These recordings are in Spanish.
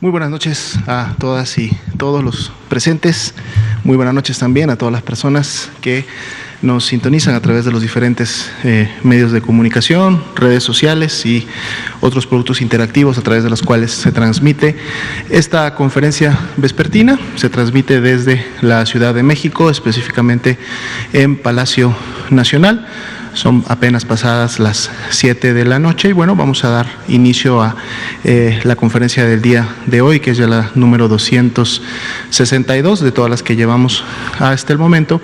Muy buenas noches a todas y todos los presentes. Muy buenas noches también a todas las personas que nos sintonizan a través de los diferentes medios de comunicación, redes sociales y otros productos interactivos a través de los cuales se transmite esta conferencia vespertina. Se transmite desde la Ciudad de México, específicamente en Palacio Nacional. Son apenas pasadas las 7 de la noche y bueno, vamos a dar inicio a la conferencia del día de hoy, que es ya la número 262 de todas las que llevamos hasta el momento.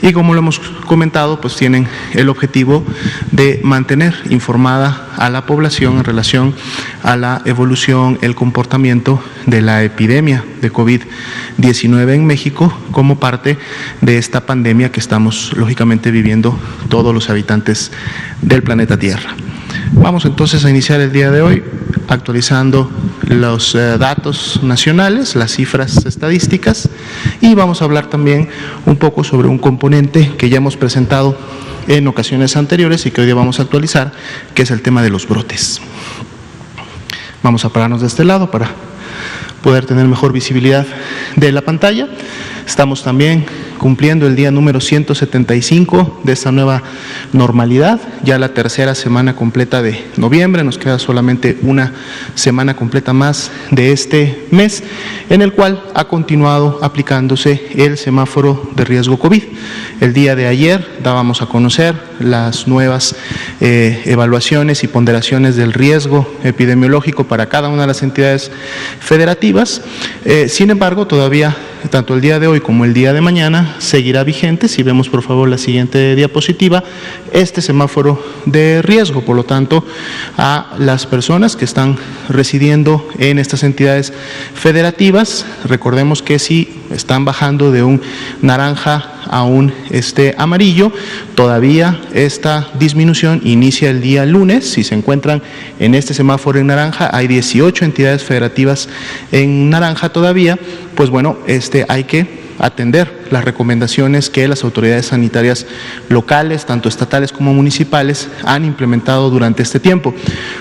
Y como lo hemos comentado, pues tienen el objetivo de mantener informada a la población en relación a la evolución, el comportamiento de la epidemia de COVID-19 en México como parte de esta pandemia que estamos lógicamente viviendo todos los habitantes del planeta Tierra. Vamos entonces a iniciar el día de hoy actualizando los datos nacionales, las cifras estadísticas, y vamos a hablar también un poco sobre un componente que ya hemos presentado en ocasiones anteriores y que hoy día vamos a actualizar, que es el tema de los brotes. Vamos a pararnos de este lado para poder tener mejor visibilidad de la pantalla. Estamos también cumpliendo el día número 175 de esta nueva normalidad, ya la tercera semana completa de noviembre. Nos queda solamente una semana completa más de este mes, en el cual ha continuado aplicándose el semáforo de riesgo COVID. El día de ayer dábamos a conocer las nuevas evaluaciones y ponderaciones del riesgo epidemiológico para cada una de las entidades federativas. Sin embargo, todavía tanto el día de hoy como el día de mañana seguirá vigente, si vemos por favor la siguiente diapositiva, este semáforo de riesgo. Por lo tanto, a las personas que están residiendo en estas entidades federativas, recordemos que si están bajando de un naranja a un amarillo, todavía esta disminución inicia el día lunes. Si se encuentran en este semáforo en naranja, hay 18 entidades federativas en naranja todavía, pues bueno, hay que atender las recomendaciones que las autoridades sanitarias locales, tanto estatales como municipales, han implementado durante este tiempo.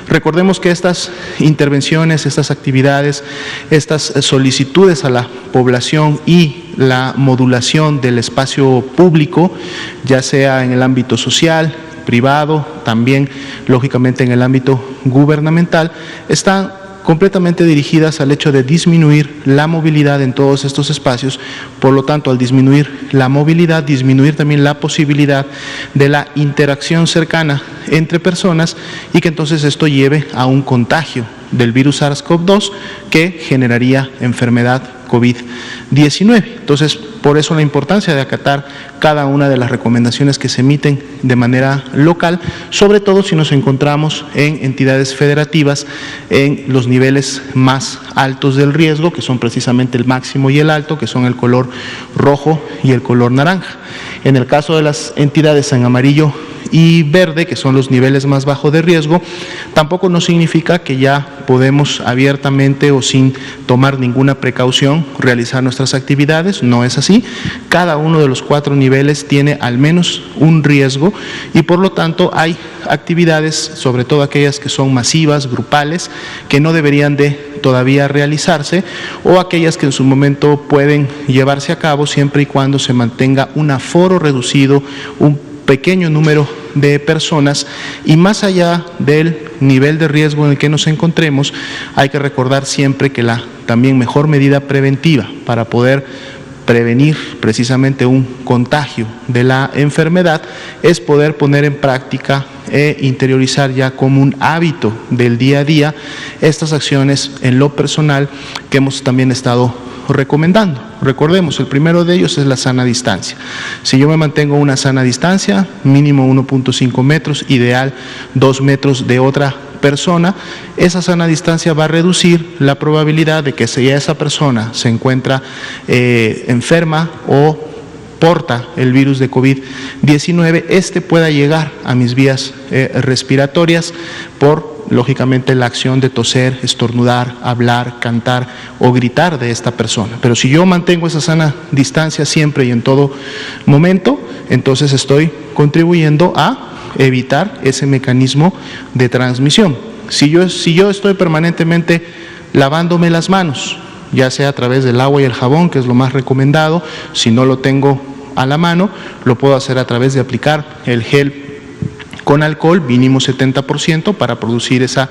Recordemos que estas intervenciones, estas actividades, estas solicitudes a la población y la modulación del espacio público, ya sea en el ámbito social, privado, también lógicamente en el ámbito gubernamental, están completamente dirigidas al hecho de disminuir la movilidad en todos estos espacios. Por lo tanto, al disminuir la movilidad, disminuir también la posibilidad de la interacción cercana entre personas y que entonces esto lleve a un contagio del virus SARS-CoV-2 que generaría enfermedad COVID-19. Entonces, por eso la importancia de acatar cada una de las recomendaciones que se emiten de manera local, sobre todo si nos encontramos en entidades federativas en los niveles más altos del riesgo, que son precisamente el máximo y el alto, que son el color rojo y el color naranja. En el caso de las entidades en amarillo y verde, que son los niveles más bajos de riesgo, tampoco no significa que ya podemos abiertamente o sin tomar ninguna precaución realizar nuestras actividades. No es así. Cada uno de los 4 niveles tiene al menos un riesgo y por lo tanto hay actividades, sobre todo aquellas que son masivas, grupales, que no deberían de todavía realizarse, o aquellas que en su momento pueden llevarse a cabo siempre y cuando se mantenga un aforo reducido, un pequeño número de personas, y más allá del nivel de riesgo en el que nos encontremos, hay que recordar siempre que la también mejor medida preventiva para poder prevenir precisamente un contagio de la enfermedad es poder poner en práctica e interiorizar ya como un hábito del día a día estas acciones en lo personal que hemos también estado recomendando. Recordemos, el primero de ellos es la sana distancia. Si yo me mantengo una sana distancia, mínimo 1.5 metros, ideal 2 metros de otra persona, esa sana distancia va a reducir la probabilidad de que si esa persona se encuentra enferma o porta el virus de COVID-19, pueda llegar a mis vías respiratorias por lógicamente la acción de toser, estornudar, hablar, cantar o gritar de esta persona. Pero si yo mantengo esa sana distancia siempre y en todo momento, entonces estoy contribuyendo a evitar ese mecanismo de transmisión. Si yo estoy permanentemente lavándome las manos, ya sea a través del agua y el jabón, que es lo más recomendado. Si no lo tengo a la mano, lo puedo hacer a través de aplicar el gel con alcohol, mínimo 70%, para producir esa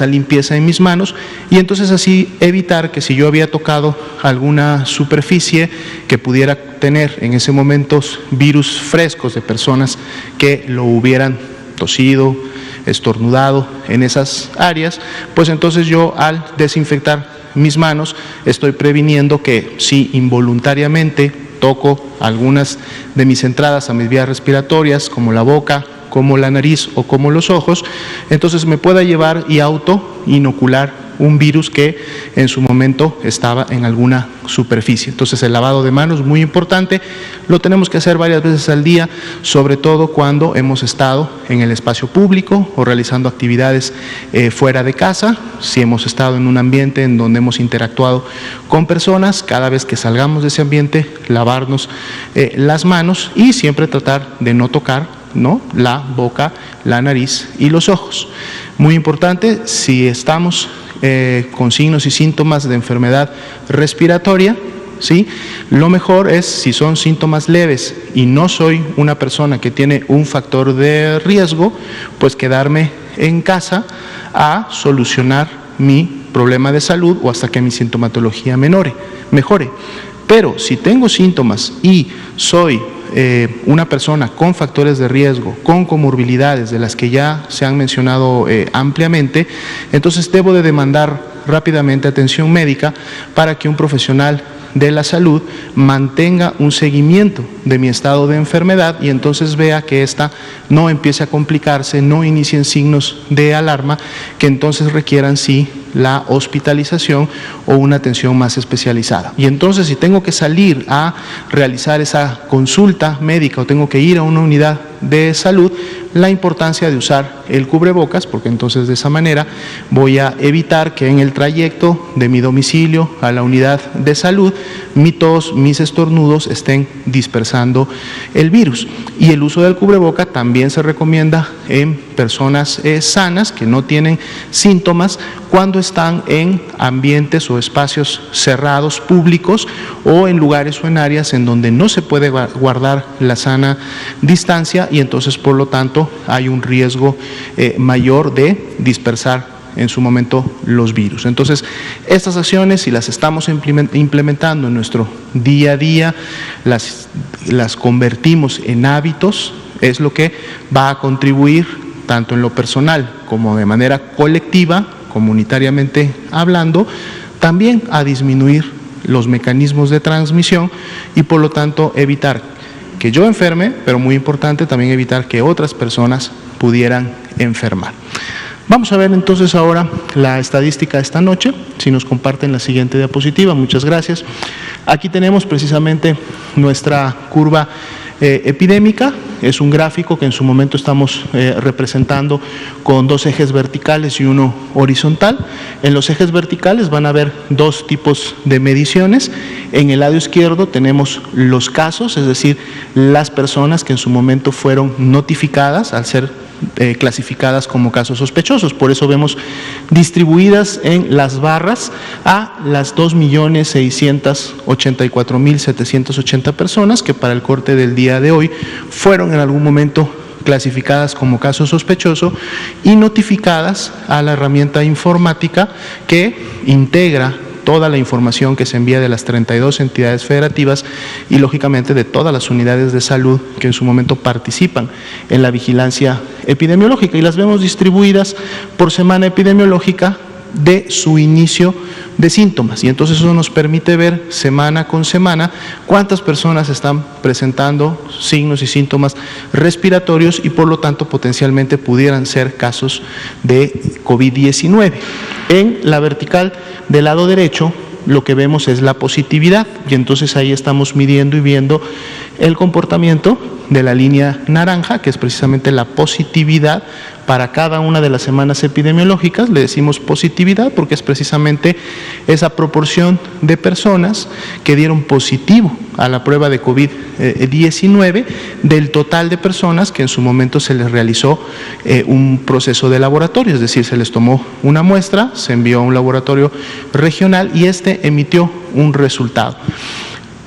limpieza en mis manos, y entonces así evitar que si yo había tocado alguna superficie que pudiera tener en ese momento virus frescos de personas que lo hubieran tosido, estornudado en esas áreas, pues entonces yo, al desinfectar mis manos, estoy previniendo que si involuntariamente toco algunas de mis entradas a mis vías respiratorias, como la boca, como la nariz o como los ojos, entonces me pueda llevar y auto-inocular un virus que en su momento estaba en alguna superficie. Entonces el lavado de manos, muy importante, lo tenemos que hacer varias veces al día, sobre todo cuando hemos estado en el espacio público o realizando actividades fuera de casa. Si hemos estado en un ambiente en donde hemos interactuado con personas, cada vez que salgamos de ese ambiente, lavarnos las manos, y siempre tratar de no tocar la boca, la nariz y los ojos. Muy importante, si estamos con signos y síntomas de enfermedad respiratoria, ¿sí?, lo mejor es, si son síntomas leves y no soy una persona que tiene un factor de riesgo, pues quedarme en casa a solucionar mi problema de salud o hasta que mi sintomatología mejore. Pero si tengo síntomas y soy una persona con factores de riesgo, con comorbilidades de las que ya se han mencionado ampliamente, entonces debo de demandar rápidamente atención médica para que un profesional de la salud mantenga un seguimiento de mi estado de enfermedad y entonces vea que ésta no empiece a complicarse, no inicien signos de alarma que entonces requieran sí la hospitalización o una atención más especializada. Y entonces, si tengo que salir a realizar esa consulta médica o tengo que ir a una unidad de salud, la importancia de usar el cubrebocas, porque entonces de esa manera voy a evitar que en el trayecto de mi domicilio a la unidad de salud, mi tos, mis estornudos estén dispersando el virus. Y el uso del cubreboca también se recomienda en personas sanas que no tienen síntomas cuando están en ambientes o espacios cerrados públicos o en lugares o en áreas en donde no se puede guardar la sana distancia y entonces por lo tanto hay un riesgo mayor de dispersar en su momento los virus. Entonces, estas acciones, si las estamos implementando en nuestro día a día, las convertimos en hábitos, es lo que va a contribuir tanto en lo personal como de manera colectiva, comunitariamente hablando, también a disminuir los mecanismos de transmisión y por lo tanto evitar que yo enferme, pero muy importante también evitar que otras personas pudieran enfermar. Vamos a ver entonces ahora la estadística de esta noche, si nos comparten la siguiente diapositiva, muchas gracias. Aquí tenemos precisamente nuestra curva epidémica, es un gráfico que en su momento estamos representando con dos ejes verticales y uno horizontal. En los ejes verticales van a haber dos tipos de mediciones. En el lado izquierdo tenemos los casos, es decir, las personas que en su momento fueron notificadas al ser clasificadas como casos sospechosos. Por eso vemos distribuidas en las barras a las 2.684.780 personas que para el corte del día de hoy fueron en algún momento clasificadas como caso sospechoso y notificadas a la herramienta informática que integra toda la información que se envía de las 32 entidades federativas y lógicamente de todas las unidades de salud que en su momento participan en la vigilancia epidemiológica, y las vemos distribuidas por semana epidemiológica de su inicio de síntomas, y entonces eso nos permite ver semana con semana cuántas personas están presentando signos y síntomas respiratorios y por lo tanto potencialmente pudieran ser casos de COVID-19. En la vertical del lado derecho lo que vemos es la positividad y entonces ahí estamos midiendo y viendo el comportamiento de la línea naranja, que es precisamente la positividad para cada una de las semanas epidemiológicas. Le decimos positividad porque es precisamente esa proporción de personas que dieron positivo a la prueba de COVID-19 del total de personas que en su momento se les realizó un proceso de laboratorio, es decir, se les tomó una muestra, se envió a un laboratorio regional y este emitió un resultado.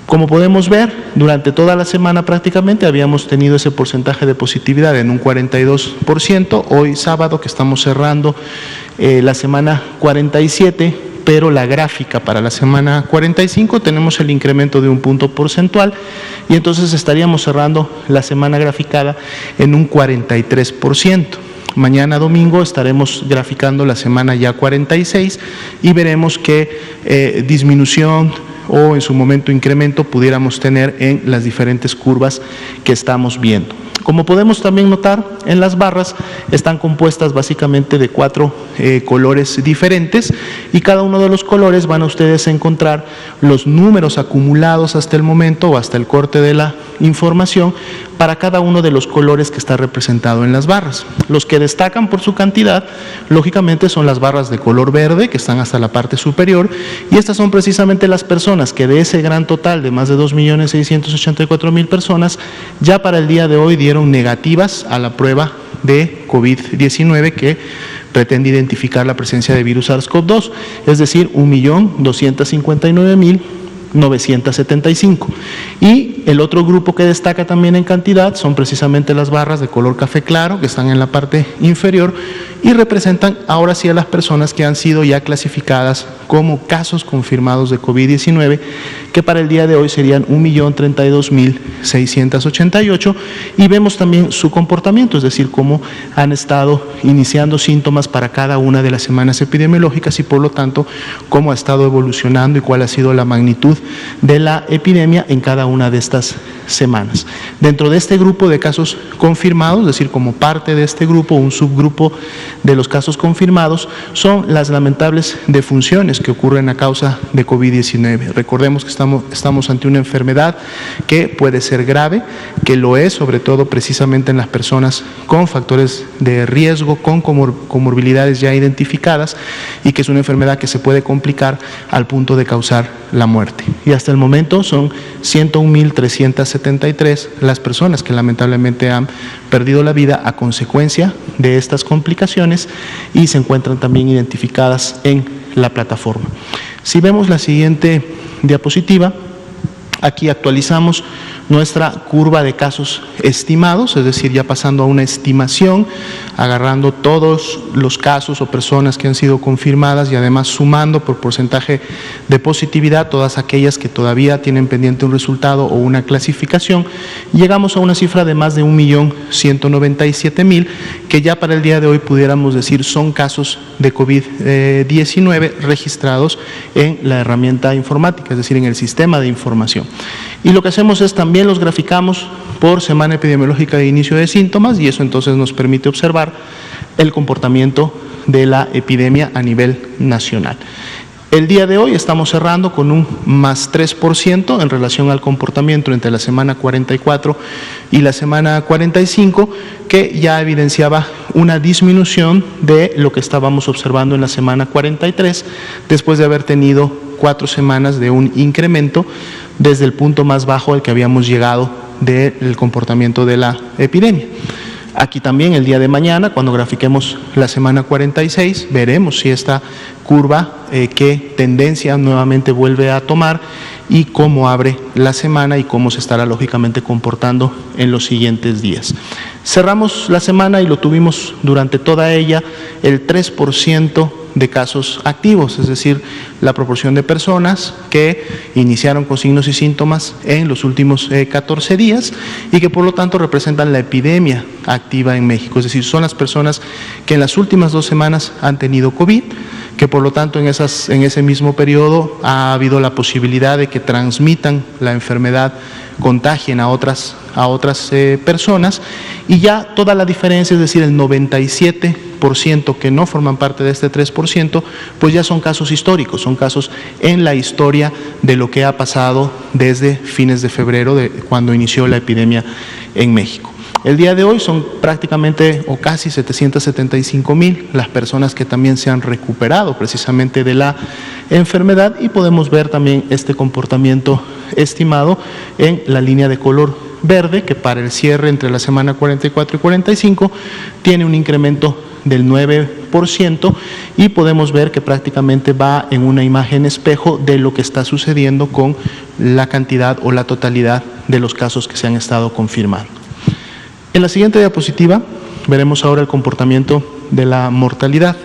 Como podemos ver, durante toda la semana prácticamente habíamos tenido ese porcentaje de positividad en un 42%. Hoy sábado, que estamos cerrando la semana 47, pero la gráfica para la semana 45 tenemos el incremento de un punto porcentual y entonces estaríamos cerrando la semana graficada en un 43%. Mañana domingo estaremos graficando la semana ya 46 y veremos qué disminución o en su momento incremento pudiéramos tener en las diferentes curvas que estamos viendo. Como podemos también notar, en las barras están compuestas básicamente de 4 colores diferentes y cada uno de los colores van a ustedes a encontrar los números acumulados hasta el momento o hasta el corte de la información para cada uno de los colores que está representado en las barras. Los que destacan por su cantidad, lógicamente, son las barras de color verde que están hasta la parte superior y estas son precisamente las personas que de ese gran total de más de 2.684.000 personas ya para el día de hoy dieron negativas a la prueba de COVID-19 que pretende identificar la presencia de virus SARS-CoV-2, es decir, 1.259.975. Y el otro grupo que destaca también en cantidad son precisamente las barras de color café claro que están en la parte inferior y representan ahora sí a las personas que han sido ya clasificadas como casos confirmados de COVID-19, que para el día de hoy serían 1.032.688, y vemos también su comportamiento, es decir, cómo han estado iniciando síntomas para cada una de las semanas epidemiológicas y por lo tanto cómo ha estado evolucionando y cuál ha sido la magnitud de la epidemia en cada una de estas semanas. Dentro de este grupo de casos confirmados, es decir, como parte de este grupo, un subgrupo de los casos confirmados, son las lamentables defunciones que ocurren a causa de COVID-19. Recordemos que estamos ante una enfermedad que puede ser grave, que lo es sobre todo precisamente en las personas con factores de riesgo, con comorbilidades ya identificadas y que es una enfermedad que se puede complicar al punto de causar la muerte. Y hasta el momento son 101.373 las personas que lamentablemente han perdido la vida a consecuencia de estas complicaciones y se encuentran también identificadas en la plataforma. Si vemos la siguiente diapositiva, aquí actualizamos nuestra curva de casos estimados, es decir, ya pasando a una estimación, agarrando todos los casos o personas que han sido confirmadas y además sumando por porcentaje de positividad todas aquellas que todavía tienen pendiente un resultado o una clasificación, llegamos a una cifra de más de 1.197.000 que ya para el día de hoy pudiéramos decir son casos de COVID-19 registrados en la herramienta informática, es decir, en el sistema de información. Y lo que hacemos es también los graficamos por semana epidemiológica de inicio de síntomas y eso entonces nos permite observar el comportamiento de la epidemia a nivel nacional. El día de hoy estamos cerrando con un más 3% en relación al comportamiento entre la semana 44 y la semana 45, que ya evidenciaba una disminución de lo que estábamos observando en la semana 43, después de haber tenido 4 semanas de un incremento desde el punto más bajo al que habíamos llegado del comportamiento de la epidemia. Aquí también el día de mañana, cuando grafiquemos la semana 46, veremos si esta curva, qué tendencia nuevamente vuelve a tomar y cómo abre la semana y cómo se estará lógicamente comportando en los siguientes días. Cerramos la semana y lo tuvimos durante toda ella el 3% de casos activos, es decir, la proporción de personas que iniciaron con signos y síntomas en los últimos 14 días y que por lo tanto representan la epidemia activa en México, es decir, son las personas que en las últimas 2 semanas han tenido COVID, que por lo tanto en ese mismo periodo ha habido la posibilidad de que transmitan la enfermedad, contagien a otras personas y ya toda la diferencia, es decir, el 97% que no forman parte de este 3%, pues ya son casos históricos, son casos en la historia de lo que ha pasado desde fines de febrero, de cuando inició la epidemia en México. El día de hoy son prácticamente o casi 775,000 las personas que también se han recuperado precisamente de la enfermedad, y podemos ver también este comportamiento estimado en la línea de color verde, que para el cierre entre la semana 44 y 45 tiene un incremento del 9%, y podemos ver que prácticamente va en una imagen espejo de lo que está sucediendo con la cantidad o la totalidad de los casos que se han estado confirmando. En la siguiente diapositiva veremos ahora el comportamiento de la mortalidad.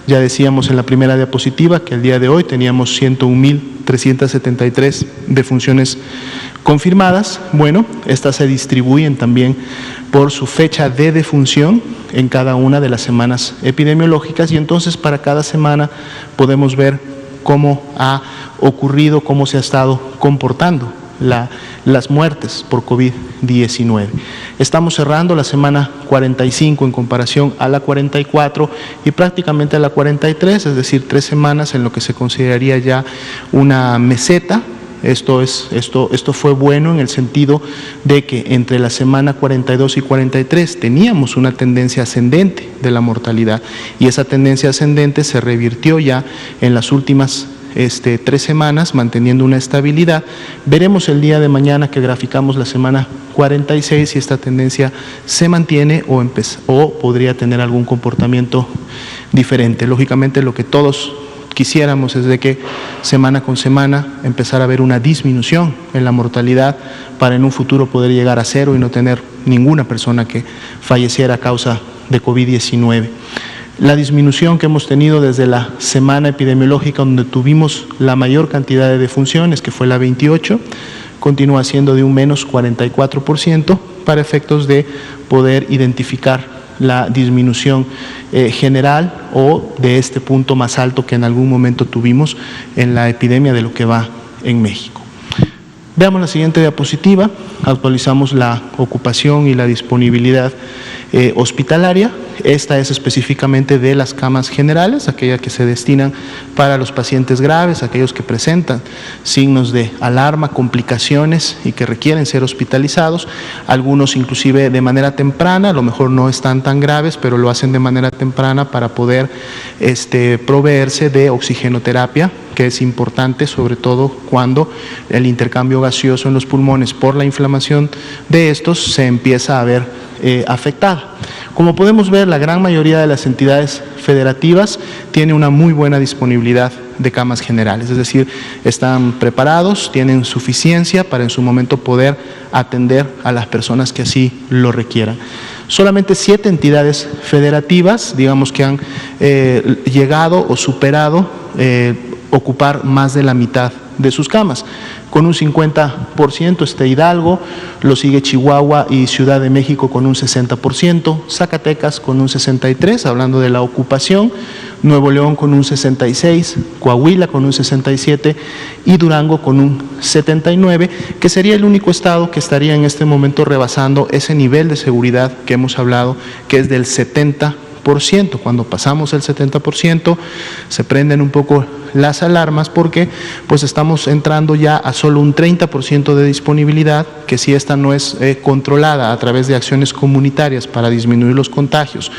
Ya decíamos en la primera diapositiva que el día de hoy teníamos 101,373 defunciones confirmadas. Bueno, estas se distribuyen también por su fecha de defunción en cada una de las semanas epidemiológicas, y entonces para cada semana podemos ver cómo ha ocurrido, cómo se ha estado comportando las muertes por COVID-19. Estamos cerrando la semana 45 en comparación a la 44 y prácticamente a la 43, es decir, 3 semanas en lo que se consideraría ya una meseta. Esto fue bueno en el sentido de que entre la semana 42 y 43 teníamos una tendencia ascendente de la mortalidad, y esa tendencia ascendente se revirtió ya en las últimas 3 semanas, manteniendo una estabilidad. Veremos el día de mañana que graficamos la semana 46 si esta tendencia se mantiene o podría tener algún comportamiento diferente. Lógicamente, lo que todos quisiéramos es de que semana con semana empezar a ver una disminución en la mortalidad para en un futuro poder llegar a 0 y no tener ninguna persona que falleciera a causa de COVID-19. La disminución que hemos tenido desde la semana epidemiológica, donde tuvimos la mayor cantidad de defunciones, que fue la 28, continúa siendo de un menos 44% para efectos de poder identificar la disminución general o de este punto más alto que en algún momento tuvimos en la epidemia de lo que va en México. Veamos la siguiente diapositiva. Actualizamos la ocupación y la disponibilidad hospitalaria. Esta es específicamente de las camas generales, aquellas que se destinan para los pacientes graves, aquellos que presentan signos de alarma, complicaciones y que requieren ser hospitalizados. Algunos inclusive de manera temprana, a lo mejor no están tan graves, pero lo hacen de manera temprana para poder proveerse de oxigenoterapia, que es importante, sobre todo cuando el intercambio gaseoso en los pulmones por la inflamación de estos se empieza a ver afectada. Como podemos ver, la gran mayoría de las entidades federativas tiene una muy buena disponibilidad de camas generales, es decir, están preparados, tienen suficiencia para en su momento poder atender a las personas que así lo requieran. Solamente 7 entidades federativas, digamos, que han llegado o superado ocupar más de la mitad de sus camas. Con un 50% está Hidalgo, lo sigue Chihuahua y Ciudad de México con un 60%, Zacatecas con un 63%, hablando de la ocupación, Nuevo León con un 66%, Coahuila con un 67% y Durango con un 79%, que sería el único estado que estaría en este momento rebasando ese nivel de seguridad que hemos hablado, que es del 70%. Cuando pasamos el 70%, se prenden un poco las alarmas porque pues estamos entrando ya a solo un 30% de disponibilidad, que si esta no es controlada a través de acciones comunitarias para disminuir los contagios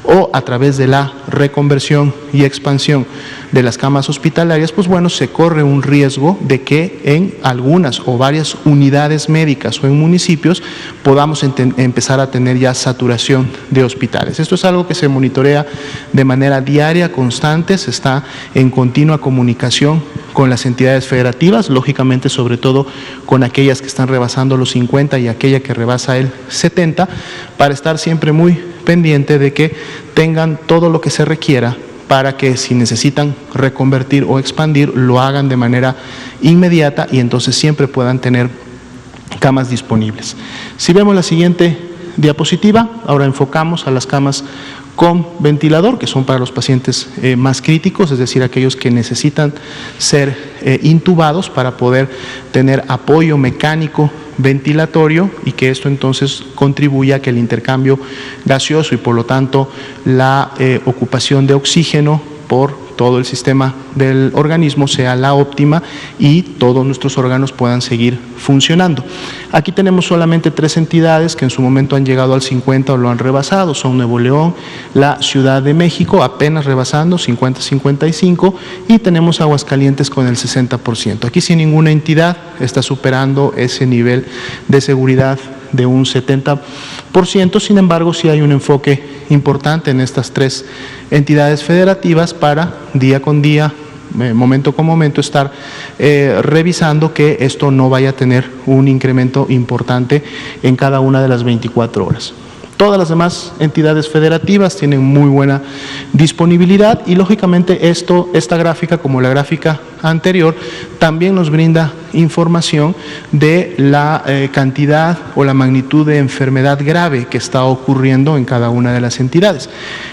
o a través de la reconversión y expansión de las camas hospitalarias, pues bueno, se corre un riesgo de que en algunas o varias unidades médicas o en municipios podamos empezar a tener ya saturación de hospitales. Esto es algo que se monitorea de manera diaria, constante, se está en continua comunicación con las entidades federativas, lógicamente sobre todo con aquellas que están rebasando los 50 y aquella que rebasa el 70, para estar siempre muy pendiente de que tengan todo lo que se requiera para que si necesitan reconvertir o expandir, lo hagan de manera inmediata y entonces siempre puedan tener camas disponibles. Si vemos la siguiente diapositiva, ahora enfocamos a las camas con ventilador, que son para los pacientes más críticos, es decir, aquellos que necesitan ser intubados para poder tener apoyo mecánico ventilatorio y que esto entonces contribuya a que el intercambio gaseoso y por lo tanto la ocupación de oxígeno por todo el sistema del organismo sea la óptima y todos nuestros órganos puedan seguir funcionando. Aquí tenemos solamente 3 entidades que en su momento han llegado al 50 o lo han rebasado, son Nuevo León, la Ciudad de México, apenas rebasando 50-55, y tenemos Aguascalientes con el 60%. Aquí sin ninguna entidad está superando ese nivel de seguridad de un 70%, sin embargo sí hay un enfoque importante en estas 3 entidades federativas para día con día, momento con momento, estar revisando que esto no vaya a tener un incremento importante en cada una de las 24 horas. Todas las demás entidades federativas tienen muy buena disponibilidad y lógicamente esta gráfica, como la gráfica anterior, también nos brinda información de la cantidad o la magnitud de enfermedad grave que está ocurriendo en cada una de las entidades.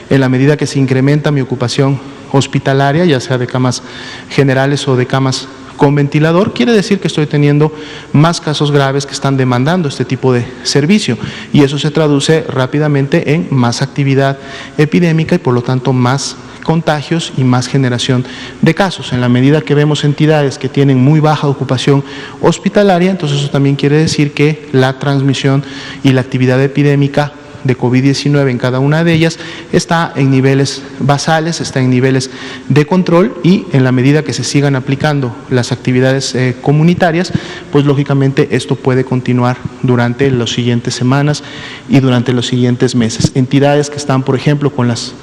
En la medida que se incrementa mi ocupación hospitalaria, ya sea de camas generales o de camas con ventilador, quiere decir que estoy teniendo más casos graves que están demandando este tipo de servicio, y eso se traduce rápidamente en más actividad epidémica y por lo tanto más contagios y más generación de casos. En la medida que vemos entidades que tienen muy baja ocupación hospitalaria, entonces eso también quiere decir que la transmisión y la actividad epidémica de COVID-19 en cada una de ellas está en niveles basales, está en niveles de control, y en la medida que se sigan aplicando las actividades comunitarias, pues lógicamente esto puede continuar durante las siguientes semanas y durante los siguientes meses. Entidades que están, por ejemplo, con las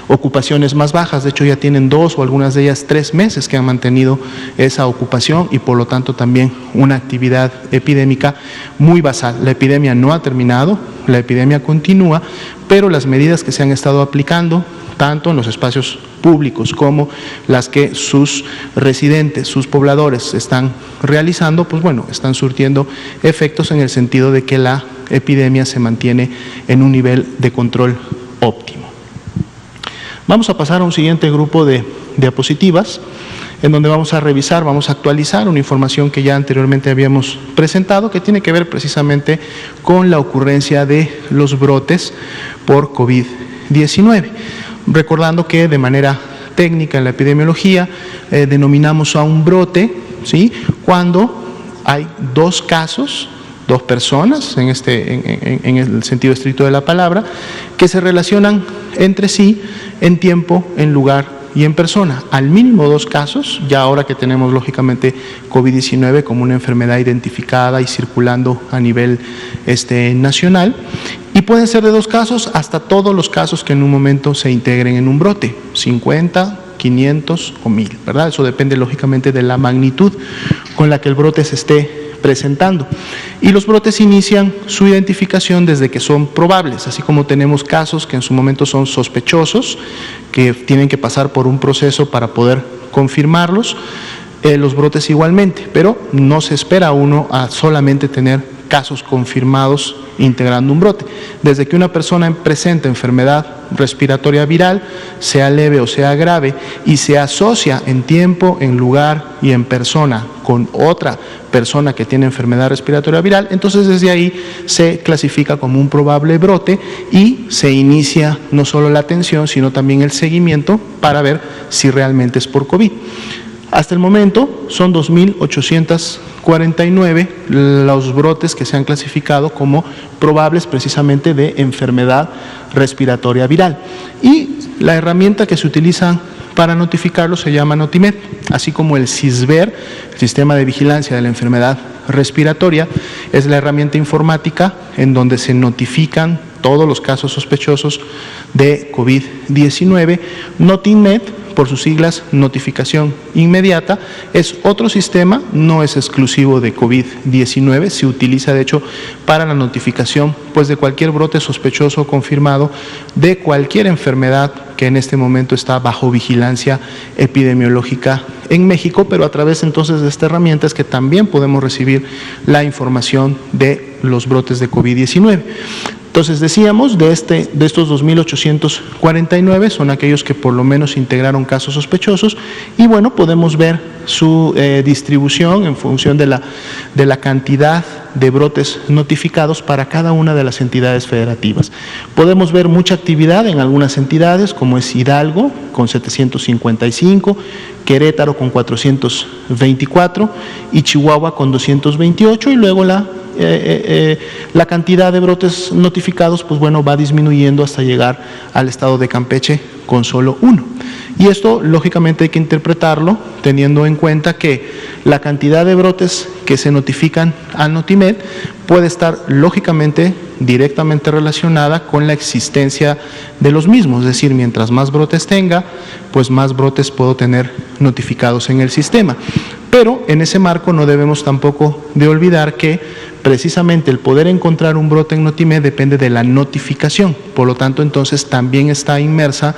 ocupaciones más bajas, de hecho ya tienen 2 o algunas de ellas 3 meses que han mantenido esa ocupación y por lo tanto también una actividad epidémica muy basal. La epidemia no ha terminado, la epidemia continúa, pero las medidas que se han estado aplicando, tanto en los espacios públicos como las que sus residentes, sus pobladores están realizando, pues bueno, están surtiendo efectos en el sentido de que la epidemia se mantiene en un nivel de control óptimo. Vamos a pasar a un siguiente grupo de diapositivas, en donde vamos a revisar, vamos a actualizar una información que ya anteriormente habíamos presentado, que tiene que ver precisamente con la ocurrencia de los brotes por COVID-19. Recordando que de manera técnica en la epidemiología denominamos a un brote, ¿sí?, cuando hay 2 casos, 2 personas, en el sentido estricto de la palabra, que se relacionan entre sí en tiempo, en lugar y en persona. Al mínimo 2 casos, ya ahora que tenemos lógicamente COVID-19 como una enfermedad identificada y circulando a nivel nacional, y pueden ser de 2 casos hasta todos los casos que en un momento se integren en un brote, 50, 500 o 1000, ¿verdad? Eso depende lógicamente de la magnitud con la que el brote se esté presentando. Y los brotes inician su identificación desde que son probables, así como tenemos casos que en su momento son sospechosos, que tienen que pasar por un proceso para poder confirmarlos, los brotes igualmente, pero no se espera uno a solamente tener casos confirmados integrando un brote. Desde que una persona presenta enfermedad respiratoria viral, sea leve o sea grave, y se asocia en tiempo, en lugar y en persona con otra persona que tiene enfermedad respiratoria viral, entonces desde ahí se clasifica como un probable brote y se inicia no solo la atención, sino también el seguimiento para ver si realmente es por COVID. Hasta el momento son 2.849 los brotes que se han clasificado como probables precisamente de enfermedad respiratoria viral. Y la herramienta que se utiliza para notificarlo se llama Notimed, así como el SISVER, el Sistema de Vigilancia de la Enfermedad Respiratoria, es la herramienta informática en donde se notifican todos los casos sospechosos de COVID-19. Notimed, por sus siglas, notificación inmediata, es otro sistema, no es exclusivo de COVID-19, se utiliza de hecho para la notificación pues de cualquier brote sospechoso confirmado de cualquier enfermedad que en este momento está bajo vigilancia epidemiológica en México, pero a través entonces de esta herramienta es que también podemos recibir la información de los brotes de COVID-19. Entonces decíamos, de estos 2.849 son aquellos que por lo menos integraron casos sospechosos, y bueno, podemos ver su distribución en función de la cantidad de brotes notificados para cada una de las entidades federativas. Podemos ver mucha actividad en algunas entidades, como es Hidalgo, con 755, Querétaro con 424 y Chihuahua con 228, y luego la cantidad de brotes notificados, pues bueno, va disminuyendo hasta llegar al estado de Campeche con solo 1. Y esto, lógicamente, hay que interpretarlo teniendo en cuenta que la cantidad de brotes que se notifican al Notimed puede estar, lógicamente, directamente relacionada con la existencia de los mismos. Es decir, mientras más brotes tenga, pues más brotes puedo tener notificados en el sistema. Pero en ese marco no debemos tampoco de olvidar que precisamente el poder encontrar un brote en Notimed depende de la notificación. Por lo tanto, entonces también está inmersa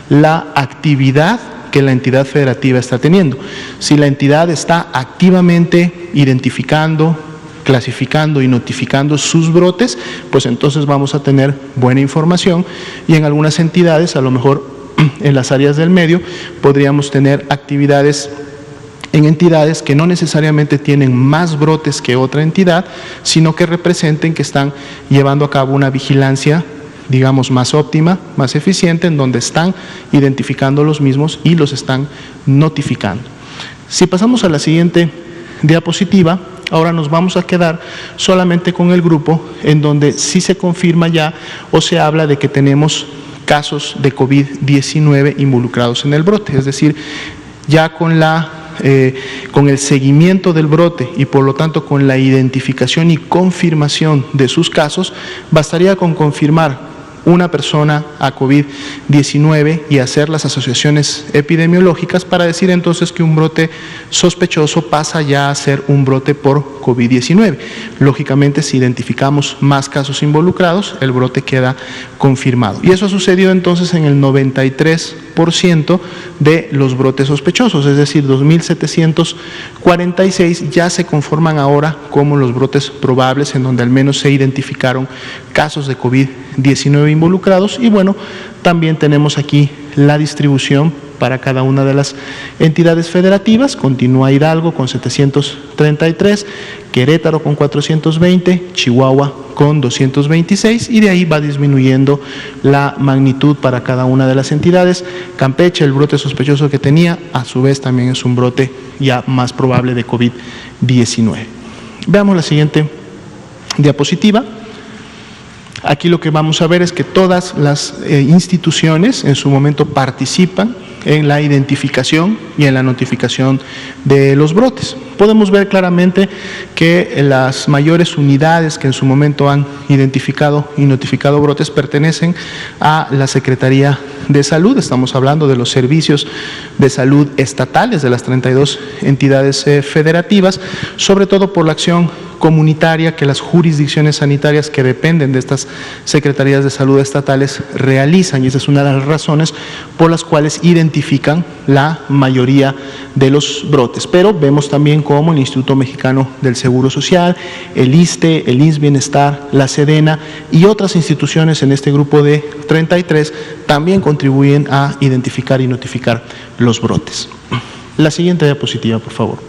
la actividad que la entidad federativa está teniendo. Si la entidad está activamente identificando, clasificando y notificando sus brotes, pues entonces vamos a tener buena información, y en algunas entidades, a lo mejor en las áreas del medio, podríamos tener actividades en entidades que no necesariamente tienen más brotes que otra entidad, sino que representen que están llevando a cabo una vigilancia, digamos, más óptima, más eficiente, en donde están identificando los mismos y los están notificando. Si pasamos a la siguiente diapositiva, ahora nos vamos a quedar solamente con el grupo en donde sí se confirma ya o se habla de que tenemos casos de COVID-19 involucrados en el brote, es decir, ya con el seguimiento del brote y por lo tanto con la identificación y confirmación de sus casos, bastaría con confirmar una persona a COVID-19 y hacer las asociaciones epidemiológicas para decir entonces que un brote sospechoso pasa ya a ser un brote por COVID-19. Lógicamente, si identificamos más casos involucrados, el brote queda confirmado. Y eso ha sucedido entonces en el 93% de los brotes sospechosos, es decir, 2.746 ya se conforman ahora como los brotes probables, en donde al menos se identificaron casos de COVID-19 involucrados. Y bueno, también tenemos aquí la distribución para cada una de las entidades federativas. Continúa Hidalgo con 733, Querétaro con 420, Chihuahua con 226, y de ahí va disminuyendo la magnitud para cada una de las entidades. Campeche, el brote sospechoso que tenía, a su vez también es un brote ya más probable de COVID-19. Veamos la siguiente diapositiva. Aquí lo que vamos a ver es que todas las instituciones en su momento participan en la identificación y en la notificación de los brotes. Podemos ver claramente que las mayores unidades que en su momento han identificado y notificado brotes pertenecen a la Secretaría de Salud. Estamos hablando de los servicios de salud estatales de las 32 entidades federativas, sobre todo por la acción comunitaria que las jurisdicciones sanitarias que dependen de estas secretarías de salud estatales realizan, y esa es una de las razones por las cuales identifican la mayoría de los brotes. Pero vemos también cómo el Instituto Mexicano del Seguro Social, el ISSSTE, el IMSS Bienestar, la SEDENA y otras instituciones en este grupo de 33 también contribuyen a identificar y notificar los brotes. La siguiente diapositiva, por favor.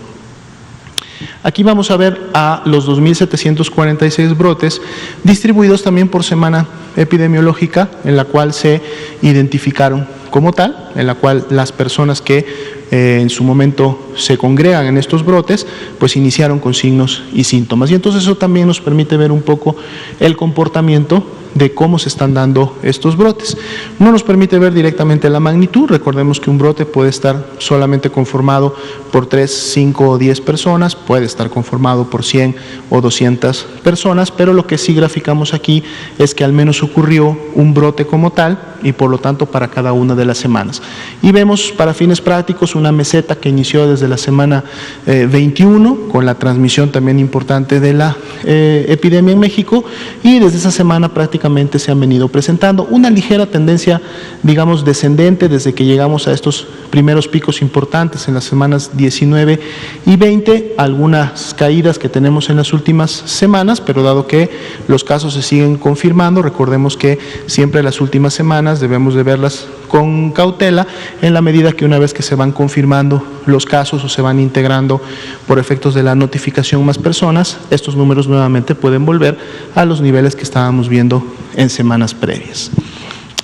Aquí vamos a ver a los 2.746 brotes distribuidos también por semana epidemiológica, en la cual se identificaron como tal, en la cual las personas que en su momento se congregan en estos brotes, pues iniciaron con signos y síntomas. Y entonces eso también nos permite ver un poco el comportamiento de cómo se están dando estos brotes. No nos permite ver directamente la magnitud. Recordemos que un brote puede estar solamente conformado por 3, 5 o 10 personas, puede estar conformado por 100 o 200 personas, pero lo que sí graficamos aquí es que al menos ocurrió un brote como tal, y por lo tanto para cada una de las semanas. Y vemos para fines prácticos una meseta que inició desde la semana 21, con la transmisión también importante de la epidemia en México, y desde esa semana prácticamente se han venido presentando una ligera tendencia, digamos, descendente desde que llegamos a estos primeros picos importantes en las semanas 19 y 20, algunas caídas que tenemos en las últimas semanas, pero dado que los casos se siguen confirmando, recordemos que siempre las últimas semanas debemos de verlas con cautela, en la medida que una vez que se van confirmando los casos o se van integrando por efectos de la notificación más personas, estos números nuevamente pueden volver a los niveles que estábamos viendo en semanas previas.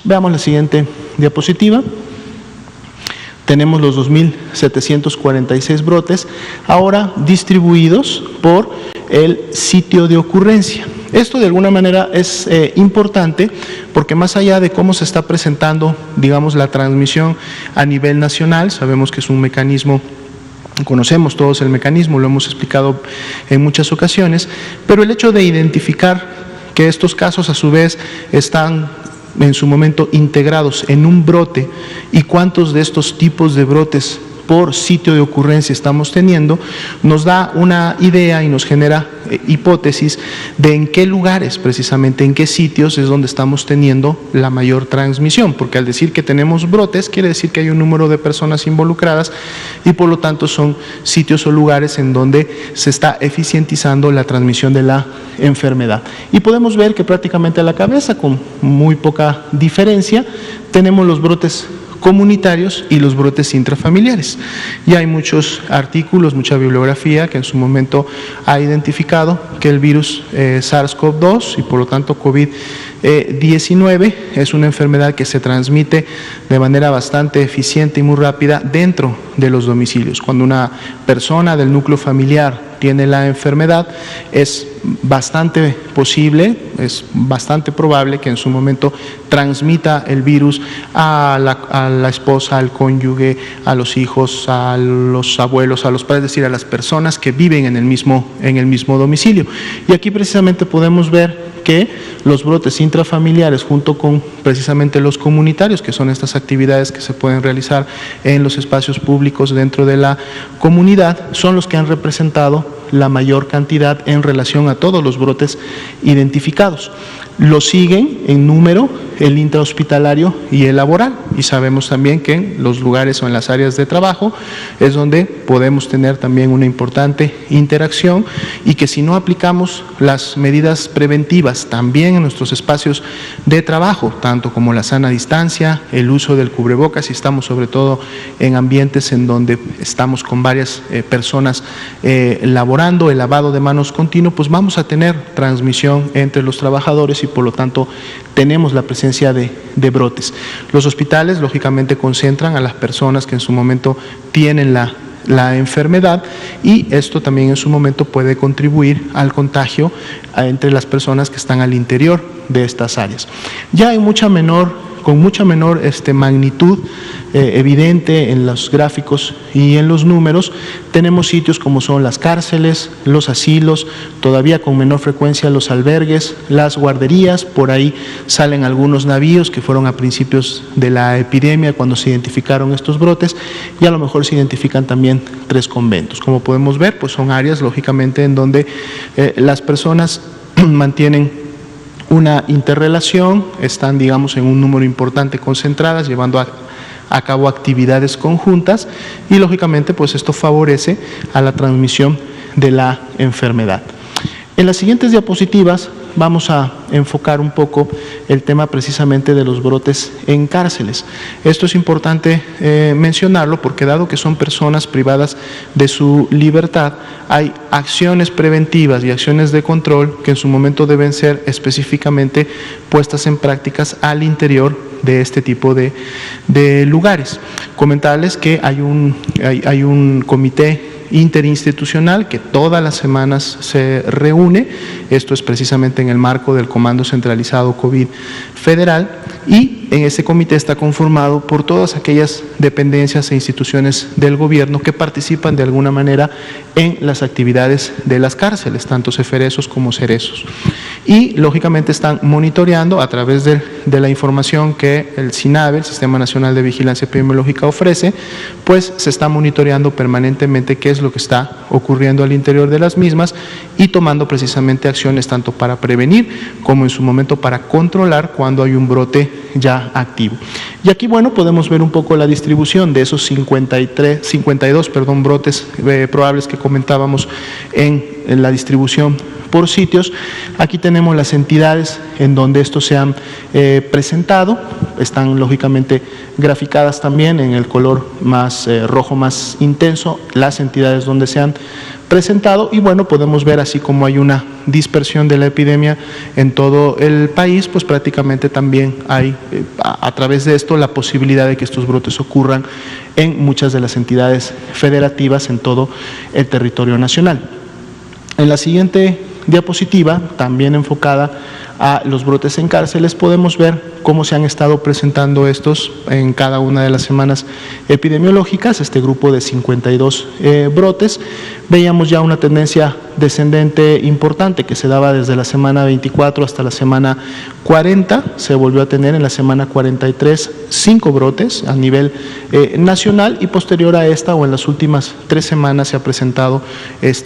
Veamos la siguiente diapositiva. Tenemos los 2.746 brotes, ahora distribuidos por el sitio de ocurrencia. Esto de alguna manera es importante porque más allá de cómo se está presentando, digamos, la transmisión a nivel nacional, sabemos que es un mecanismo, conocemos todos el mecanismo, lo hemos explicado en muchas ocasiones, pero el hecho de identificar que estos casos a su vez están en su momento integrados en un brote y cuántos de estos tipos de brotes por sitio de ocurrencia estamos teniendo, nos da una idea y nos genera hipótesis de en qué lugares, precisamente en qué sitios es donde estamos teniendo la mayor transmisión, porque al decir que tenemos brotes, quiere decir que hay un número de personas involucradas y por lo tanto son sitios o lugares en donde se está eficientizando la transmisión de la enfermedad. Y podemos ver que prácticamente a la cabeza, con muy poca diferencia, tenemos los brotes comunitarios y los brotes intrafamiliares. Ya hay muchos artículos, mucha bibliografía que en su momento ha identificado que el virus SARS-CoV-2 y por lo tanto COVID-19 es una enfermedad que se transmite de manera bastante eficiente y muy rápida dentro de los domicilios. Cuando una persona del núcleo familiar tiene la enfermedad, es bastante posible, es bastante probable que en su momento transmita el virus a la esposa, al cónyuge, a los hijos, a los abuelos, a los padres, es decir, a las personas que viven en el mismo domicilio. Y aquí precisamente podemos ver que los brotes intrafamiliares junto con precisamente los comunitarios, que son estas actividades que se pueden realizar en los espacios públicos dentro de la comunidad, son los que han representado la mayor cantidad en relación a todos los brotes identificados. Lo siguen en número el intrahospitalario y el laboral, y sabemos también que en los lugares o en las áreas de trabajo es donde podemos tener también una importante interacción y que si no aplicamos las medidas preventivas también en nuestros espacios de trabajo, tanto como la sana distancia, el uso del cubrebocas, y estamos sobre todo en ambientes en donde estamos con varias personas laborando, el lavado de manos continuo, pues vamos a tener transmisión entre los trabajadores y por lo tanto tenemos la presencia de brotes. Los hospitales lógicamente concentran a las personas que en su momento tienen la enfermedad y esto también en su momento puede contribuir al contagio entre las personas que están al interior de estas áreas. Ya hay con mucha menor magnitud evidente en los gráficos y en los números, tenemos sitios como son las cárceles, los asilos, todavía con menor frecuencia los albergues, las guarderías, por ahí salen algunos navíos que fueron a principios de la epidemia cuando se identificaron estos brotes y a lo mejor se identifican también 3 conventos. Como podemos ver, pues son áreas lógicamente en donde las personas mantienen una interrelación, están digamos en un número importante concentradas, llevando a cabo actividades conjuntas y lógicamente pues esto favorece a la transmisión de la enfermedad. En las siguientes diapositivas vamos a enfocar un poco el tema precisamente de los brotes en cárceles. Esto es importante mencionarlo porque dado que son personas privadas de su libertad, hay acciones preventivas y acciones de control que en su momento deben ser específicamente puestas en prácticas al interior de este tipo de lugares. Comentarles que hay un comité interinstitucional que todas las semanas se reúne, esto es precisamente en el marco del Comando Centralizado COVID Federal, y en ese comité está conformado por todas aquellas dependencias e instituciones del gobierno que participan de alguna manera en las actividades de las cárceles, tanto ceferesos como cerezos. Y lógicamente están monitoreando a través de la información que el SINAVE, el Sistema Nacional de Vigilancia Epidemiológica, ofrece, pues se está monitoreando permanentemente qué es lo que está ocurriendo al interior de las mismas y tomando precisamente acciones tanto para prevenir como en su momento para controlar cuando hay un brote ya está activo. Y aquí, bueno, podemos ver un poco la distribución de esos 52 brotes probables que comentábamos en la distribución por sitios. Aquí tenemos las entidades en donde estos se han presentado, están lógicamente graficadas también en el color más rojo más intenso, las entidades donde se han presentado, y bueno, podemos ver así como hay una dispersión de la epidemia en todo el país, pues prácticamente también hay a través de esto la posibilidad de que estos brotes ocurran en muchas de las entidades federativas en todo el territorio nacional. En la siguiente diapositiva, también enfocada a los brotes en cárceles, podemos ver cómo se han estado presentando estos en cada una de las semanas epidemiológicas, este grupo de 52 brotes. Veíamos ya una tendencia descendente importante que se daba desde la semana 24 hasta la semana 40, se volvió a tener en la semana 43 5 brotes a nivel nacional, y posterior a esta o en las últimas 3 semanas se ha presentado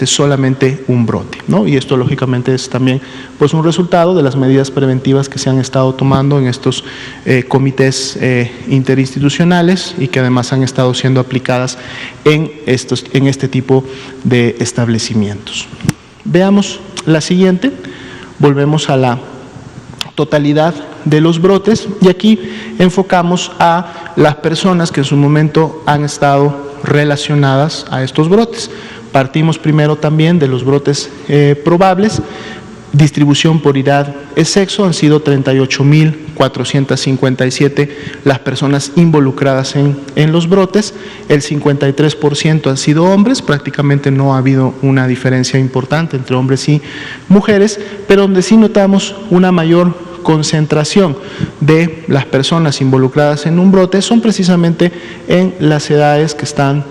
solamente un brote, ¿no? Y esto lógicamente es también pues un resultado de las medidas preventivas que se han estado tomando en estos comités interinstitucionales y que además han estado siendo aplicadas en este tipo de establecimientos. Veamos la siguiente, volvemos a la totalidad de los brotes y aquí enfocamos a las personas que en su momento han estado relacionadas a estos brotes. Partimos primero también de los brotes probables. Distribución por edad y sexo, han sido 38.457 las personas involucradas en los brotes, el 53% han sido hombres, prácticamente no ha habido una diferencia importante entre hombres y mujeres, pero donde sí notamos una mayor concentración de las personas involucradas en un brote son precisamente en las edades que están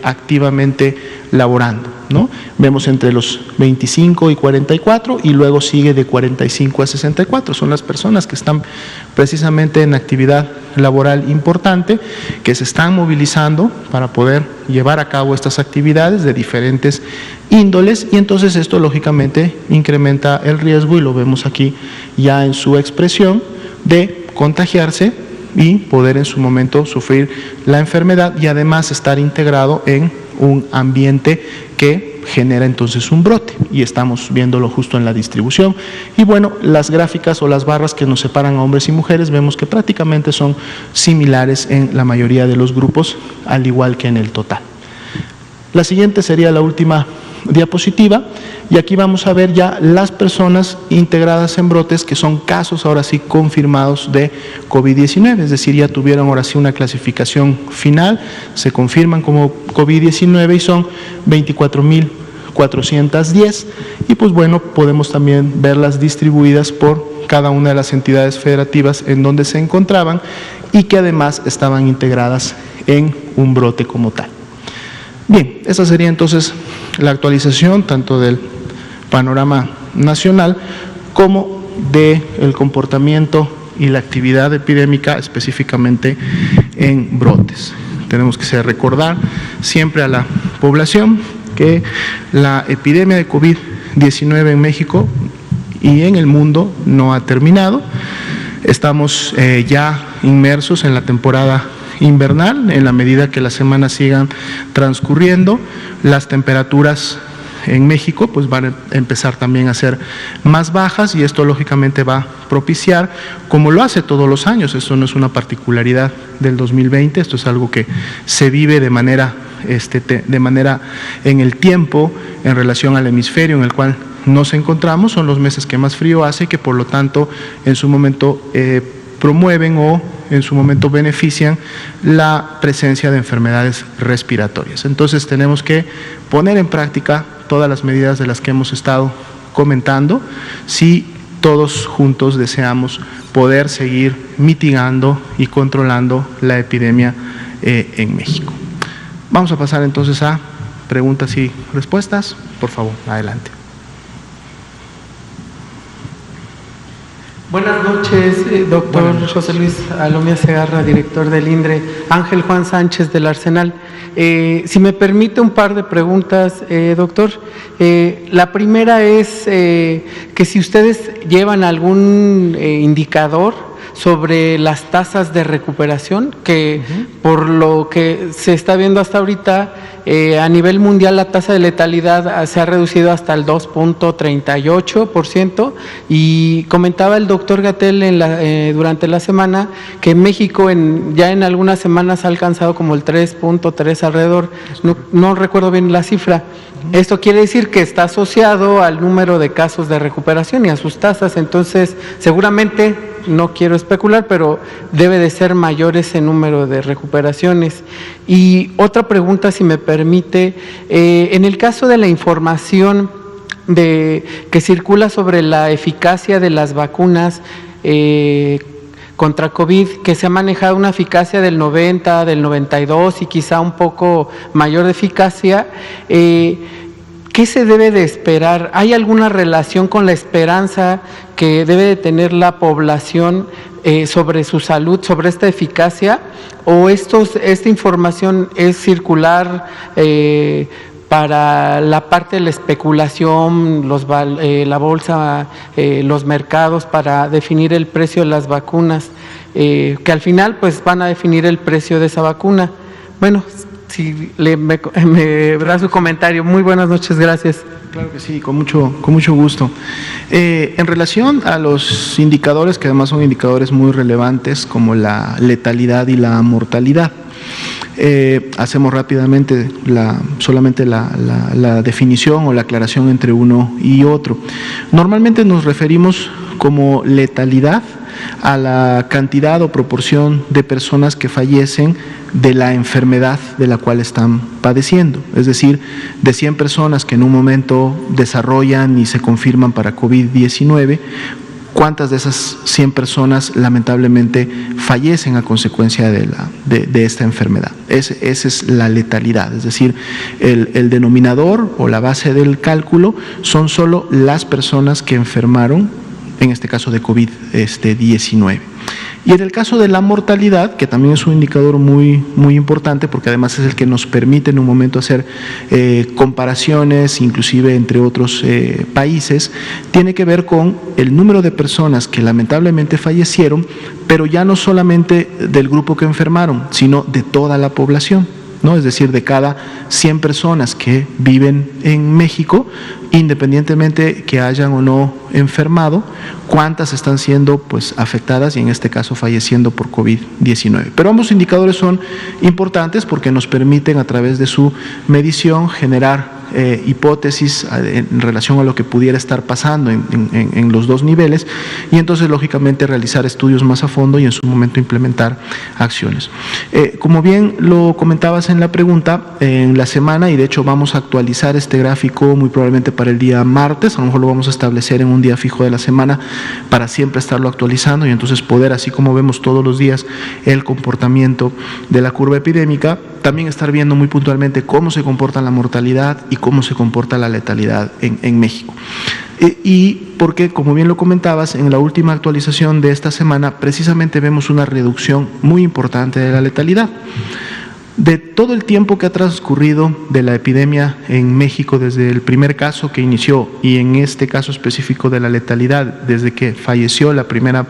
activamente laborando, ¿no? Vemos entre los 25 y 44 y luego sigue de 45 a 64, son las personas que están precisamente en actividad laboral importante, que se están movilizando para poder llevar a cabo estas actividades de diferentes índoles, y entonces esto lógicamente incrementa el riesgo, y lo vemos aquí ya en su expresión, de contagiarse y poder en su momento sufrir la enfermedad y además estar integrado en un ambiente que genera entonces un brote, y estamos viéndolo justo en la distribución. Y bueno, las gráficas o las barras que nos separan a hombres y mujeres vemos que prácticamente son similares en la mayoría de los grupos, al igual que en el total. La siguiente sería la última diapositiva, y aquí vamos a ver ya las personas integradas en brotes que son casos ahora sí confirmados de COVID-19, es decir, ya tuvieron ahora sí una clasificación final, se confirman como COVID-19 y son 24.410, y pues bueno, podemos también verlas distribuidas por cada una de las entidades federativas en donde se encontraban y que además estaban integradas en un brote como tal. Bien, esa sería entonces la actualización tanto del panorama nacional como del comportamiento y la actividad epidémica específicamente en brotes. Tenemos que recordar siempre a la población que la epidemia de COVID-19 en México y en el mundo no ha terminado. Estamos ya inmersos en la temporada invernal, en la medida que las semanas sigan transcurriendo, las temperaturas en México pues van a empezar también a ser más bajas, y esto lógicamente va a propiciar, como lo hace todos los años, esto no es una particularidad del 2020, esto es algo que se vive de manera en el tiempo en relación al hemisferio en el cual nos encontramos, son los meses que más frío hace, que por lo tanto en su momento promueven o en su momento benefician la presencia de enfermedades respiratorias. Entonces tenemos que poner en práctica todas las medidas de las que hemos estado comentando si todos juntos deseamos poder seguir mitigando y controlando la epidemia en México. Vamos a pasar entonces a preguntas y respuestas. Por favor, adelante. Buenas noches, doctor José Luis Alomía Segarra, director del INDRE, Ángel Juan Sánchez del Arsenal. Si me permite un par de preguntas, doctor. La primera es que si ustedes llevan algún indicador sobre las tasas de recuperación, que por lo que se está viendo hasta ahorita, a nivel mundial la tasa de letalidad se ha reducido hasta el 2.38%, y comentaba el doctor Gatell durante la semana que México ya en algunas semanas ha alcanzado como el 3.3 alrededor, no recuerdo bien la cifra. Esto quiere decir que está asociado al número de casos de recuperación y a sus tasas, entonces seguramente, no quiero especular, pero debe de ser mayor ese número de recuperaciones. Y otra pregunta, si me permite, en el caso de la información que circula sobre la eficacia de las vacunas contra COVID, que se ha manejado una eficacia del 90, del 92 y quizá un poco mayor de eficacia, ¿qué se debe de esperar? ¿Hay alguna relación con la esperanza que debe de tener la población sobre su salud, sobre esta eficacia? ¿O esta información es circular para la parte de la especulación, la bolsa, los mercados, para definir el precio de las vacunas, que al final pues van a definir el precio de esa vacuna? Bueno, si me da su comentario. Muy buenas noches, gracias. Claro que sí, con mucho gusto. En relación a los indicadores, que además son indicadores muy relevantes, como la letalidad y la mortalidad, hacemos rápidamente solamente la definición o la aclaración entre uno y otro. Normalmente nos referimos como letalidad a la cantidad o proporción de personas que fallecen de la enfermedad de la cual están padeciendo. Es decir, de 100 personas que en un momento desarrollan y se confirman para COVID-19, ¿cuántas de esas 100 personas lamentablemente fallecen a consecuencia de esta enfermedad? Esa es la letalidad, es decir, el denominador o la base del cálculo son solo las personas que enfermaron, en este caso de COVID-19. Y en el caso de la mortalidad, que también es un indicador muy importante, porque además es el que nos permite en un momento hacer comparaciones, inclusive entre otros países, tiene que ver con el número de personas que lamentablemente fallecieron, pero ya no solamente del grupo que enfermaron, sino de toda la población, ¿no? Es decir, de cada 100 personas que viven en México, independientemente que hayan o no enfermado, cuántas están siendo pues afectadas y en este caso falleciendo por COVID-19. Pero ambos indicadores son importantes porque nos permiten a través de su medición generar hipótesis en relación a lo que pudiera estar pasando en los dos niveles, y entonces lógicamente realizar estudios más a fondo y en su momento implementar acciones. Como bien lo comentabas en la pregunta, en la semana, y de hecho vamos a actualizar este gráfico muy probablemente para el día martes, a lo mejor lo vamos a establecer en un día fijo de la semana para siempre estarlo actualizando y entonces poder, así como vemos todos los días el comportamiento de la curva epidémica, también estar viendo muy puntualmente cómo se comporta la mortalidad y cómo se comporta la letalidad en México. Y porque, como bien lo comentabas, en la última actualización de esta semana precisamente vemos una reducción muy importante de la letalidad. De todo el tiempo que ha transcurrido de la epidemia en México, desde el primer caso que inició y en este caso específico de la letalidad, desde que falleció la primera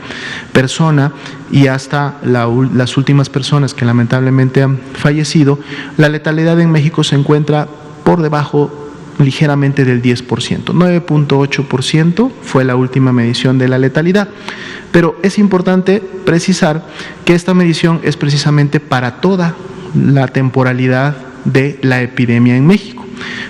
persona y hasta las últimas personas que lamentablemente han fallecido, la letalidad en México se encuentra por debajo ligeramente del 10%, 9.8% fue la última medición de la letalidad. Pero es importante precisar que esta medición es precisamente para toda la temporalidad de la epidemia en México.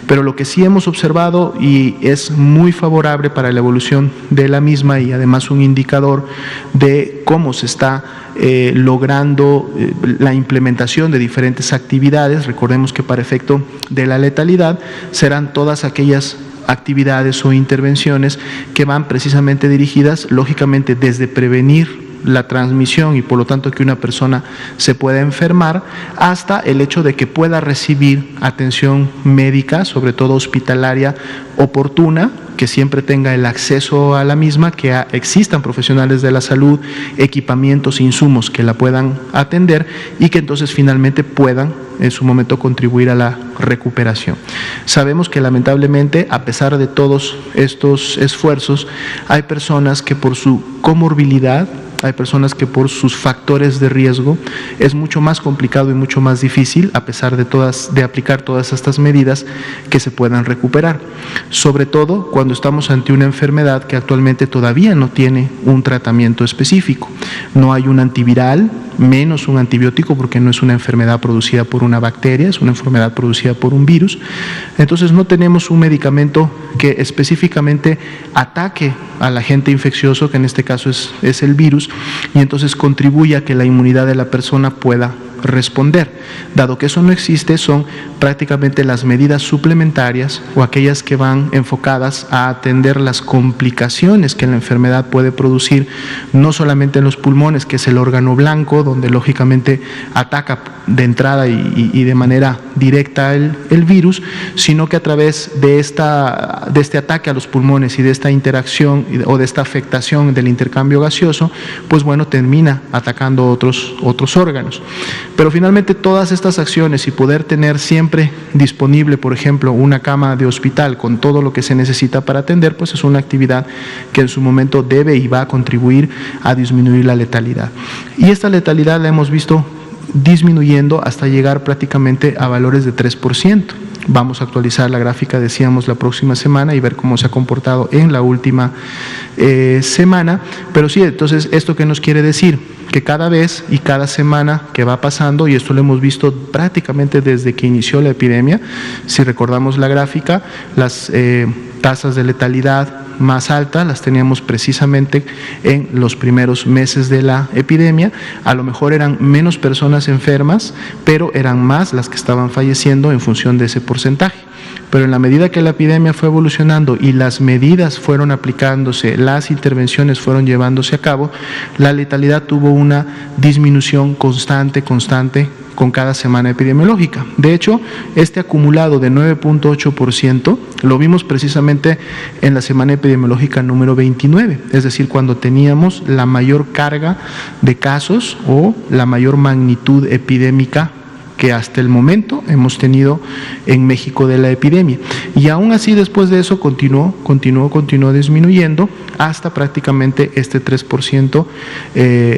Pero lo que sí hemos observado y es muy favorable para la evolución de la misma y además un indicador de cómo se está logrando la implementación de diferentes actividades. Recordemos que para efecto de la letalidad serán todas aquellas actividades o intervenciones que van precisamente dirigidas, lógicamente, desde prevenir la transmisión y por lo tanto que una persona se pueda enfermar, hasta el hecho de que pueda recibir atención médica, sobre todo hospitalaria, oportuna, que siempre tenga el acceso a la misma, que existan profesionales de la salud, equipamientos, insumos que la puedan atender y que entonces finalmente puedan en su momento contribuir a la recuperación. Sabemos que lamentablemente, a pesar de todos estos esfuerzos, hay personas que por su comorbilidad hay personas que por sus factores de riesgo es mucho más complicado y mucho más difícil, a pesar de aplicar todas estas medidas, que se puedan recuperar. Sobre todo cuando estamos ante una enfermedad que actualmente todavía no tiene un tratamiento específico. No hay un antiviral, menos un antibiótico, porque no es una enfermedad producida por una bacteria, es una enfermedad producida por un virus. Entonces no tenemos un medicamento que específicamente ataque al agente infeccioso, que en este caso es el virus, y entonces contribuye a que la inmunidad de la persona pueda responder. Dado que eso no existe, son prácticamente las medidas suplementarias o aquellas que van enfocadas a atender las complicaciones que la enfermedad puede producir, no solamente en los pulmones, que es el órgano blanco, donde lógicamente ataca de entrada y de manera directa el virus, sino que a través de este ataque a los pulmones y de esta interacción o de esta afectación del intercambio gaseoso, pues bueno, termina atacando otros órganos. Pero finalmente todas estas acciones y poder tener siempre disponible, por ejemplo, una cama de hospital con todo lo que se necesita para atender, pues es una actividad que en su momento debe y va a contribuir a disminuir la letalidad. Y esta letalidad la hemos visto disminuyendo hasta llegar prácticamente a valores de 3%. Vamos a actualizar la gráfica, decíamos, la próxima semana y ver cómo se ha comportado en la última semana. Pero sí, entonces, ¿esto qué nos quiere decir? Que cada vez y cada semana que va pasando, y esto lo hemos visto prácticamente desde que inició la epidemia, si recordamos la gráfica, las tasas de letalidad más altas las teníamos precisamente en los primeros meses de la epidemia. A lo mejor eran menos personas enfermas, pero eran más las que estaban falleciendo en función de ese porcentaje. Pero en la medida que la epidemia fue evolucionando y las medidas fueron aplicándose, las intervenciones fueron llevándose a cabo, la letalidad tuvo una disminución constante con cada semana epidemiológica. De hecho, este acumulado de 9.8% lo vimos precisamente en la semana epidemiológica número 29, es decir, cuando teníamos la mayor carga de casos o la mayor magnitud epidémica que hasta el momento hemos tenido en México de la epidemia. Y aún así, después de eso, continuó disminuyendo hasta prácticamente este 3%,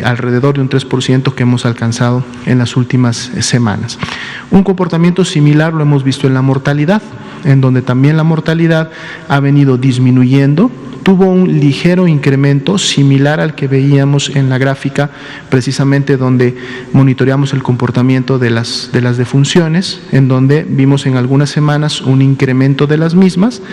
alrededor de un 3% que hemos alcanzado en las últimas semanas. Un comportamiento similar lo hemos visto en la mortalidad, en donde también la mortalidad ha venido disminuyendo. Tuvo un ligero incremento similar al que veíamos en la gráfica, precisamente donde monitoreamos el comportamiento de las defunciones, en donde vimos en algunas semanas un incremento de las mismas.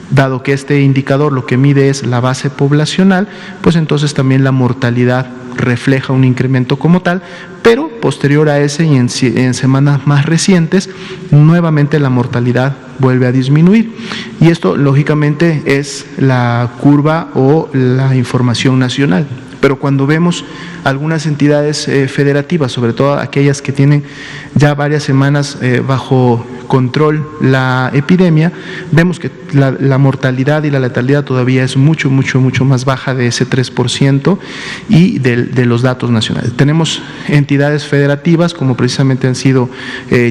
Dado que este indicador lo que mide es la base poblacional, pues entonces también la mortalidad refleja un incremento como tal, pero posterior a ese y en semanas más recientes, nuevamente la mortalidad vuelve a disminuir. Y esto lógicamente es la curva o la información nacional. Pero cuando vemos algunas entidades federativas, sobre todo aquellas que tienen ya varias semanas bajo control la epidemia, vemos que la mortalidad y la letalidad todavía es mucho más baja de ese 3% y de los datos nacionales. Tenemos entidades federativas como precisamente han sido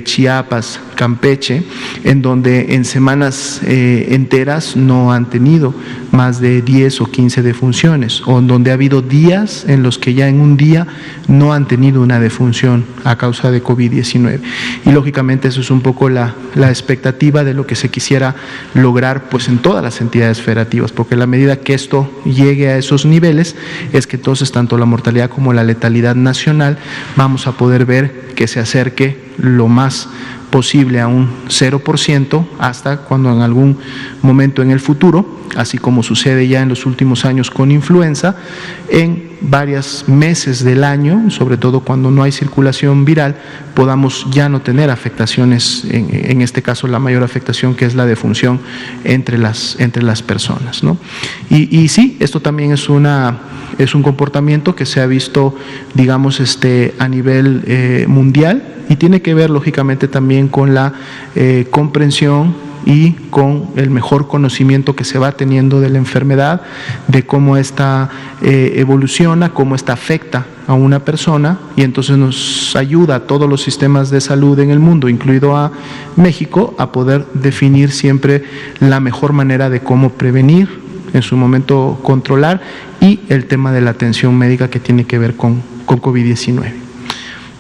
Chiapas, Campeche, en donde en semanas enteras no han tenido más de 10 o 15 defunciones, o en donde ha habido días en los que ya en un día no han tenido una defunción a causa de COVID-19. Y lógicamente eso es un poco la expectativa de lo que se quisiera lograr pues en todas las entidades federativas, porque a la medida que esto llegue a esos niveles es que entonces tanto la mortalidad como la letalidad nacional vamos a poder ver que se acerque lo más posible a un 0% hasta cuando en algún momento en el futuro, así como sucede ya en los últimos años con influenza, en varios meses del año, sobre todo cuando no hay circulación viral, podamos ya no tener afectaciones, en este caso la mayor afectación que es la defunción entre las personas, ¿no? Y sí, esto también es un comportamiento que se ha visto, digamos, a nivel mundial y tiene que ver lógicamente también con la comprensión y con el mejor conocimiento que se va teniendo de la enfermedad, de cómo esta evoluciona, cómo esta afecta a una persona, y entonces nos ayuda a todos los sistemas de salud en el mundo, incluido a México, a poder definir siempre la mejor manera de cómo prevenir, en su momento controlar, y el tema de la atención médica que tiene que ver con COVID-19.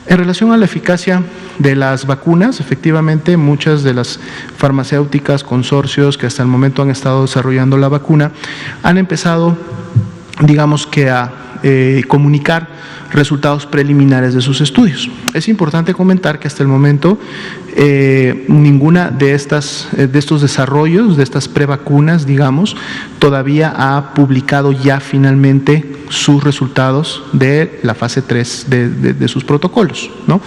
En relación a la eficacia de las vacunas, efectivamente muchas de las farmacéuticas, consorcios que hasta el momento han estado desarrollando la vacuna, han empezado, digamos que a comunicar resultados preliminares de sus estudios. Es importante comentar que hasta el momento ninguna de estos desarrollos, de estas prevacunas, digamos, todavía ha publicado ya finalmente sus resultados de la fase 3 de sus protocolos, ¿no?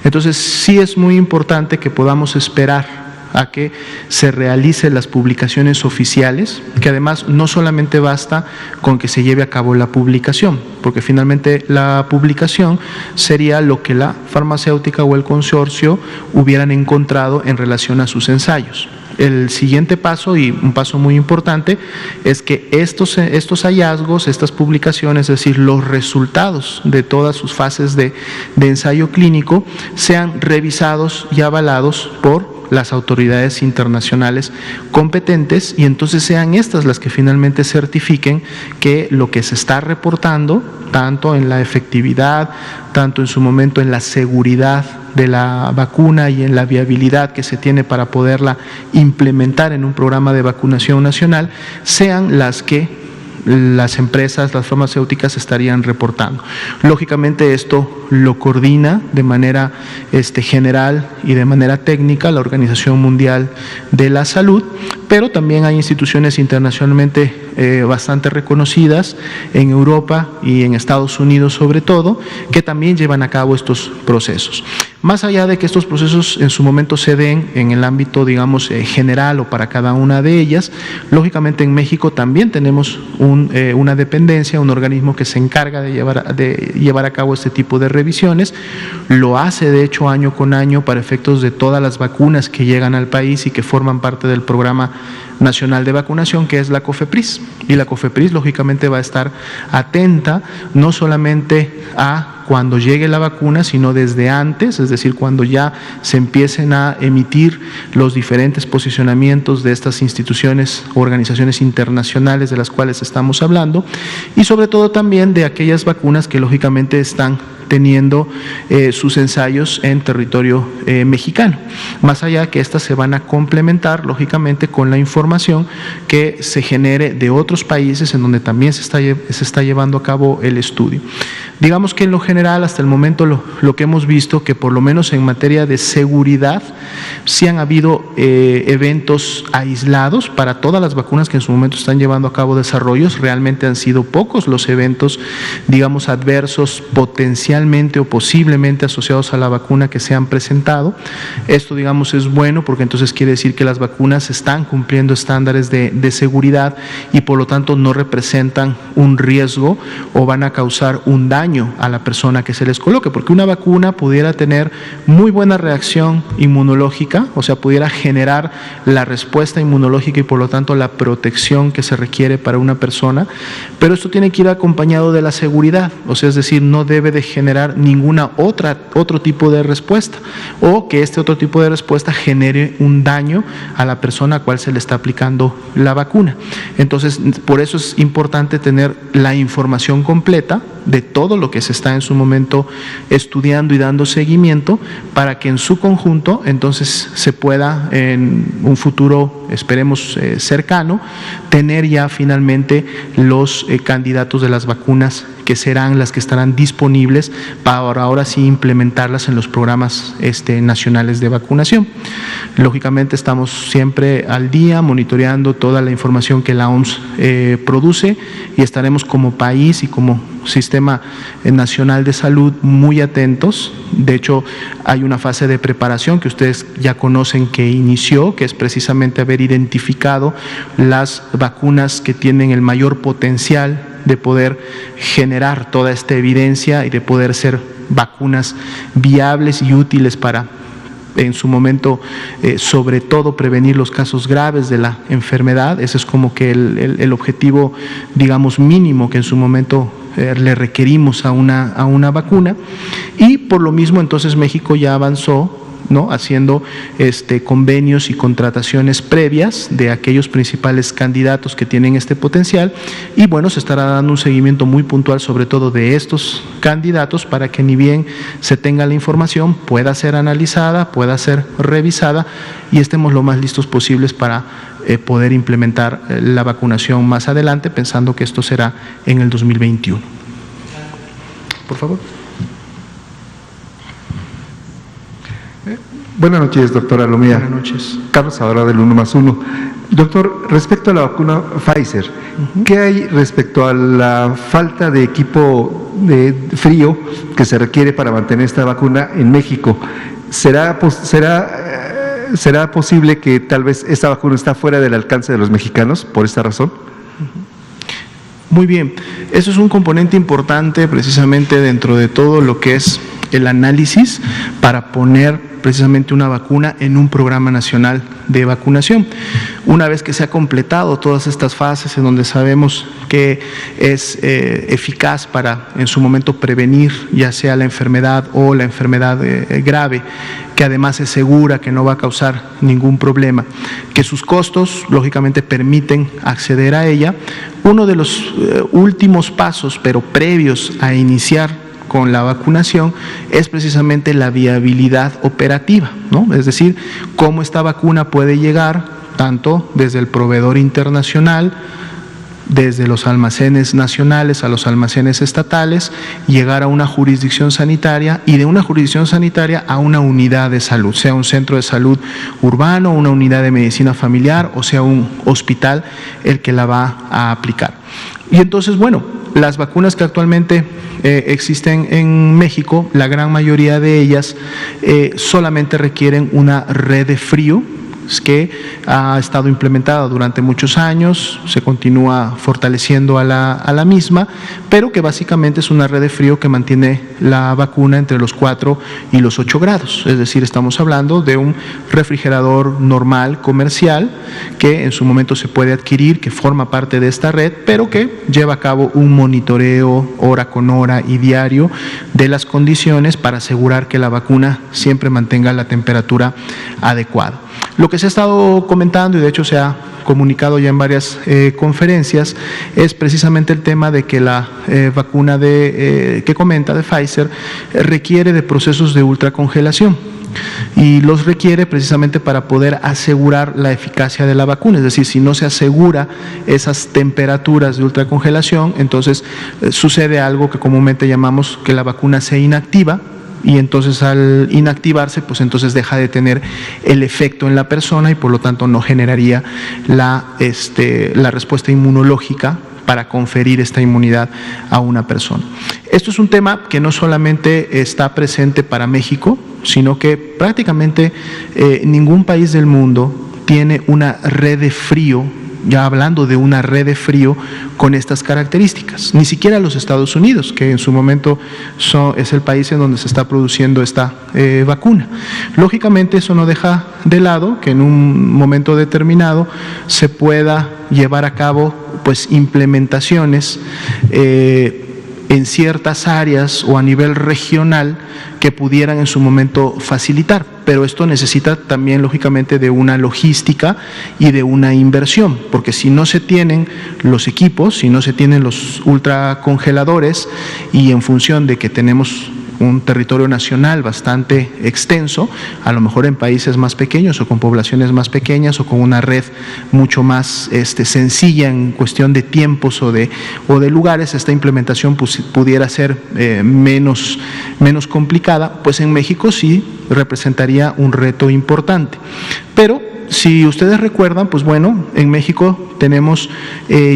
Entonces sí es muy importante que podamos esperar a que se realicen las publicaciones oficiales, que además no solamente basta con que se lleve a cabo la publicación, porque finalmente la publicación sería lo que la farmacéutica o el consorcio hubieran encontrado en relación a sus ensayos. El siguiente paso, y un paso muy importante, es que estos hallazgos, estas publicaciones, es decir, los resultados de todas sus fases de ensayo clínico, sean revisados y avalados por las autoridades internacionales competentes, y entonces sean estas las que finalmente certifiquen que lo que se está reportando, tanto en la efectividad, tanto en su momento en la seguridad de la vacuna y en la viabilidad que se tiene para poderla implementar en un programa de vacunación nacional, sean las que las empresas, las farmacéuticas estarían reportando. Lógicamente esto lo coordina de manera general y de manera técnica la Organización Mundial de la Salud, pero también hay instituciones internacionalmente bastante reconocidas en Europa y en Estados Unidos sobre todo, que también llevan a cabo estos procesos. Más allá de que estos procesos en su momento se den en el ámbito, digamos, general o para cada una de ellas, lógicamente en México también tenemos una dependencia, un organismo que se encarga de llevar a cabo este tipo de revisiones. Lo hace de hecho año con año para efectos de todas las vacunas que llegan al país y que forman parte del Programa Nacional de Vacunación, que es la COFEPRIS. Y la COFEPRIS lógicamente va a estar atenta no solamente a cuando llegue la vacuna, sino desde antes, es decir, cuando ya se empiecen a emitir los diferentes posicionamientos de estas instituciones, organizaciones internacionales de las cuales estamos hablando, y sobre todo también de aquellas vacunas que lógicamente están teniendo sus ensayos en territorio mexicano. Más allá que estas se van a complementar, lógicamente, con la información que se genere de otros países en donde también se está llevando a cabo el estudio. Digamos que en lo general, hasta el momento, lo que hemos visto, que por lo menos en materia de seguridad, sí han habido eventos aislados para todas las vacunas que en su momento están llevando a cabo desarrollos. Realmente han sido pocos los eventos, digamos, adversos potencialmente o posiblemente asociados a la vacuna que se han presentado. Esto, digamos, es bueno porque entonces quiere decir que las vacunas están cumpliendo estándares de seguridad y por lo tanto no representan un riesgo o van a causar un daño a la persona que se les coloque, porque una vacuna pudiera tener muy buena reacción inmunológica, o sea, pudiera generar la respuesta inmunológica y por lo tanto la protección que se requiere para una persona, pero esto tiene que ir acompañado de la seguridad, o sea, es decir, no debe de generar ninguna otro tipo de respuesta, o que este otro tipo de respuesta genere un daño a la persona a cual se le está aplicando la vacuna. Entonces, por eso es importante tener la información completa de todo lo que se está en su momento estudiando y dando seguimiento para que en su conjunto entonces se pueda en un futuro, esperemos cercano, tener ya finalmente los candidatos de las vacunas que serán las que estarán disponibles para ahora sí implementarlas en los programas nacionales de vacunación. Lógicamente estamos siempre al día monitoreando toda la información que la OMS produce y estaremos como país y como Sistema Nacional de Salud muy atentos. De hecho, hay una fase de preparación que ustedes ya conocen que inició, que es precisamente haber identificado las vacunas que tienen el mayor potencial de poder generar toda esta evidencia y de poder ser vacunas viables y útiles para, en su momento, sobre todo prevenir los casos graves de la enfermedad. Ese es como que el objetivo, digamos, mínimo que en su momento le requerimos a una vacuna, y por lo mismo entonces México ya avanzó ¿no? Haciendo convenios y contrataciones previas de aquellos principales candidatos que tienen este potencial, y bueno, se estará dando un seguimiento muy puntual sobre todo de estos candidatos para que ni bien se tenga la información pueda ser analizada, pueda ser revisada y estemos lo más listos posibles para poder implementar la vacunación más adelante, pensando que esto será en el 2021. Por favor. Buenas noches, doctora Alomía. Buenas noches. Carlos Ahora del 1+1. Doctor, respecto a la vacuna Pfizer, ¿qué hay respecto a la falta de equipo de frío que se requiere para mantener esta vacuna en México? ¿Será posible que tal vez esta vacuna está fuera del alcance de los mexicanos por esta razón? Muy bien, eso es un componente importante precisamente dentro de todo lo que es el análisis para poner precisamente una vacuna en un programa nacional de vacunación. Una vez que se ha completado todas estas fases en donde sabemos que es eficaz para en su momento prevenir ya sea la enfermedad o la enfermedad grave, que además es segura, que no va a causar ningún problema, que sus costos lógicamente permiten acceder a ella. Uno de los últimos pasos, pero previos a iniciar con la vacunación, es precisamente la viabilidad operativa, ¿no? Es decir, cómo esta vacuna puede llegar tanto desde el proveedor internacional, desde los almacenes nacionales a los almacenes estatales, llegar a una jurisdicción sanitaria y de una jurisdicción sanitaria a una unidad de salud, sea un centro de salud urbano, una unidad de medicina familiar o sea un hospital el que la va a aplicar. Y entonces, bueno, las vacunas que actualmente existen en México, la gran mayoría de ellas solamente requieren una red de frío que ha estado implementada durante muchos años, se continúa fortaleciendo a la misma, pero que básicamente es una red de frío que mantiene la vacuna entre los 4 y los 8 grados, es decir, estamos hablando de un refrigerador normal, comercial, que en su momento se puede adquirir, que forma parte de esta red, pero que lleva a cabo un monitoreo hora con hora y diario de las condiciones para asegurar que la vacuna siempre mantenga la temperatura adecuada. Lo que se ha estado comentando, y de hecho se ha comunicado ya en varias conferencias, es precisamente el tema de que la vacuna que comenta de Pfizer requiere de procesos de ultracongelación y los requiere precisamente para poder asegurar la eficacia de la vacuna. Es decir, si no se asegura esas temperaturas de ultracongelación, entonces sucede algo que comúnmente llamamos que la vacuna se inactiva, y entonces al inactivarse, pues entonces deja de tener el efecto en la persona y por lo tanto no generaría la respuesta inmunológica para conferir esta inmunidad a una persona. Esto es un tema que no solamente está presente para México, sino que prácticamente ningún país del mundo tiene una red de frío, ya hablando de una red de frío con estas características, ni siquiera los Estados Unidos, que en su momento es el país en donde se está produciendo esta vacuna. Lógicamente eso no deja de lado que en un momento determinado se pueda llevar a cabo pues implementaciones en ciertas áreas o a nivel regional que pudieran en su momento facilitar, pero esto necesita también lógicamente de una logística y de una inversión, porque si no se tienen los equipos, si no se tienen los ultracongeladores y en función de que tenemos un territorio nacional bastante extenso, a lo mejor en países más pequeños o con poblaciones más pequeñas o con una red mucho más sencilla en cuestión de tiempos o de lugares, esta implementación pudiera ser menos complicada, pues en México sí representaría un reto importante. Pero si ustedes recuerdan, pues bueno, en México tenemos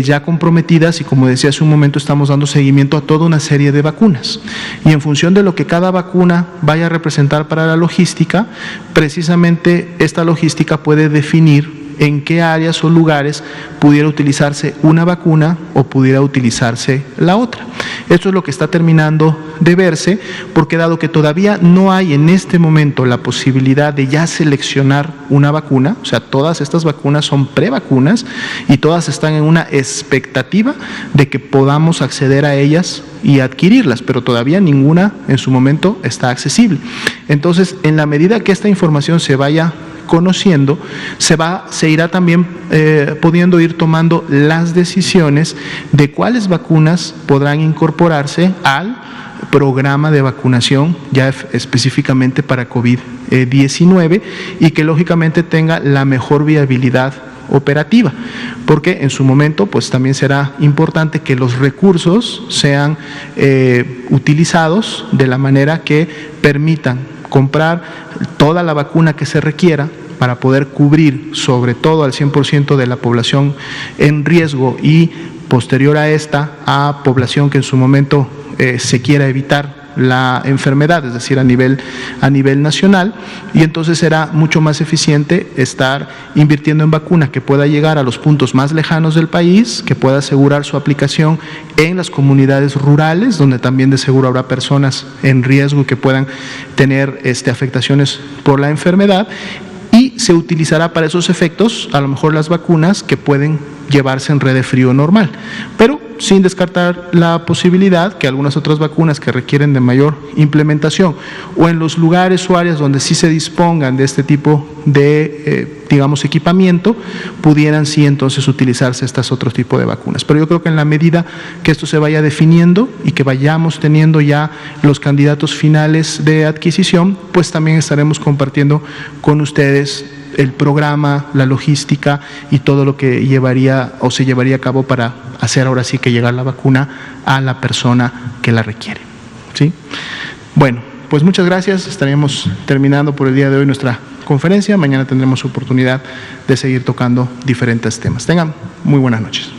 ya comprometidas y como decía hace un momento estamos dando seguimiento a toda una serie de vacunas y en función de lo que cada vacuna vaya a representar para la logística, precisamente esta logística puede definir en qué áreas o lugares pudiera utilizarse una vacuna o pudiera utilizarse la otra. Esto es lo que está terminando de verse, porque dado que todavía no hay en este momento la posibilidad de ya seleccionar una vacuna, o sea, todas estas vacunas son prevacunas y todas están en una expectativa de que podamos acceder a ellas y adquirirlas, pero todavía ninguna en su momento está accesible. Entonces, en la medida que esta información se vaya conociendo, se irá también pudiendo ir tomando las decisiones de cuáles vacunas podrán incorporarse al programa de vacunación ya específicamente para COVID-19 y que lógicamente tenga la mejor viabilidad operativa, porque en su momento pues también será importante que los recursos sean utilizados de la manera que permitan comprar toda la vacuna que se requiera para poder cubrir sobre todo al 100% de la población en riesgo y posterior a esta a población que en su momento se quiera evitar la enfermedad, es decir, a nivel nacional, y entonces será mucho más eficiente estar invirtiendo en vacuna que pueda llegar a los puntos más lejanos del país, que pueda asegurar su aplicación en las comunidades rurales, donde también de seguro habrá personas en riesgo que puedan tener afectaciones por la enfermedad, y se utilizará para esos efectos a lo mejor las vacunas que pueden llevarse en red de frío normal, pero sin descartar la posibilidad que algunas otras vacunas que requieren de mayor implementación o en los lugares o áreas donde sí se dispongan de este tipo de, equipamiento, pudieran sí entonces utilizarse estos otros tipos de vacunas. Pero yo creo que en la medida que esto se vaya definiendo y que vayamos teniendo ya los candidatos finales de adquisición, pues también estaremos compartiendo con ustedes el programa, la logística y todo lo que llevaría o se llevaría a cabo para hacer ahora sí que llegar la vacuna a la persona que la requiere. ¿Sí? Bueno, pues muchas gracias. Estaremos terminando por el día de hoy nuestra conferencia. Mañana tendremos oportunidad de seguir tocando diferentes temas. Tengan muy buenas noches.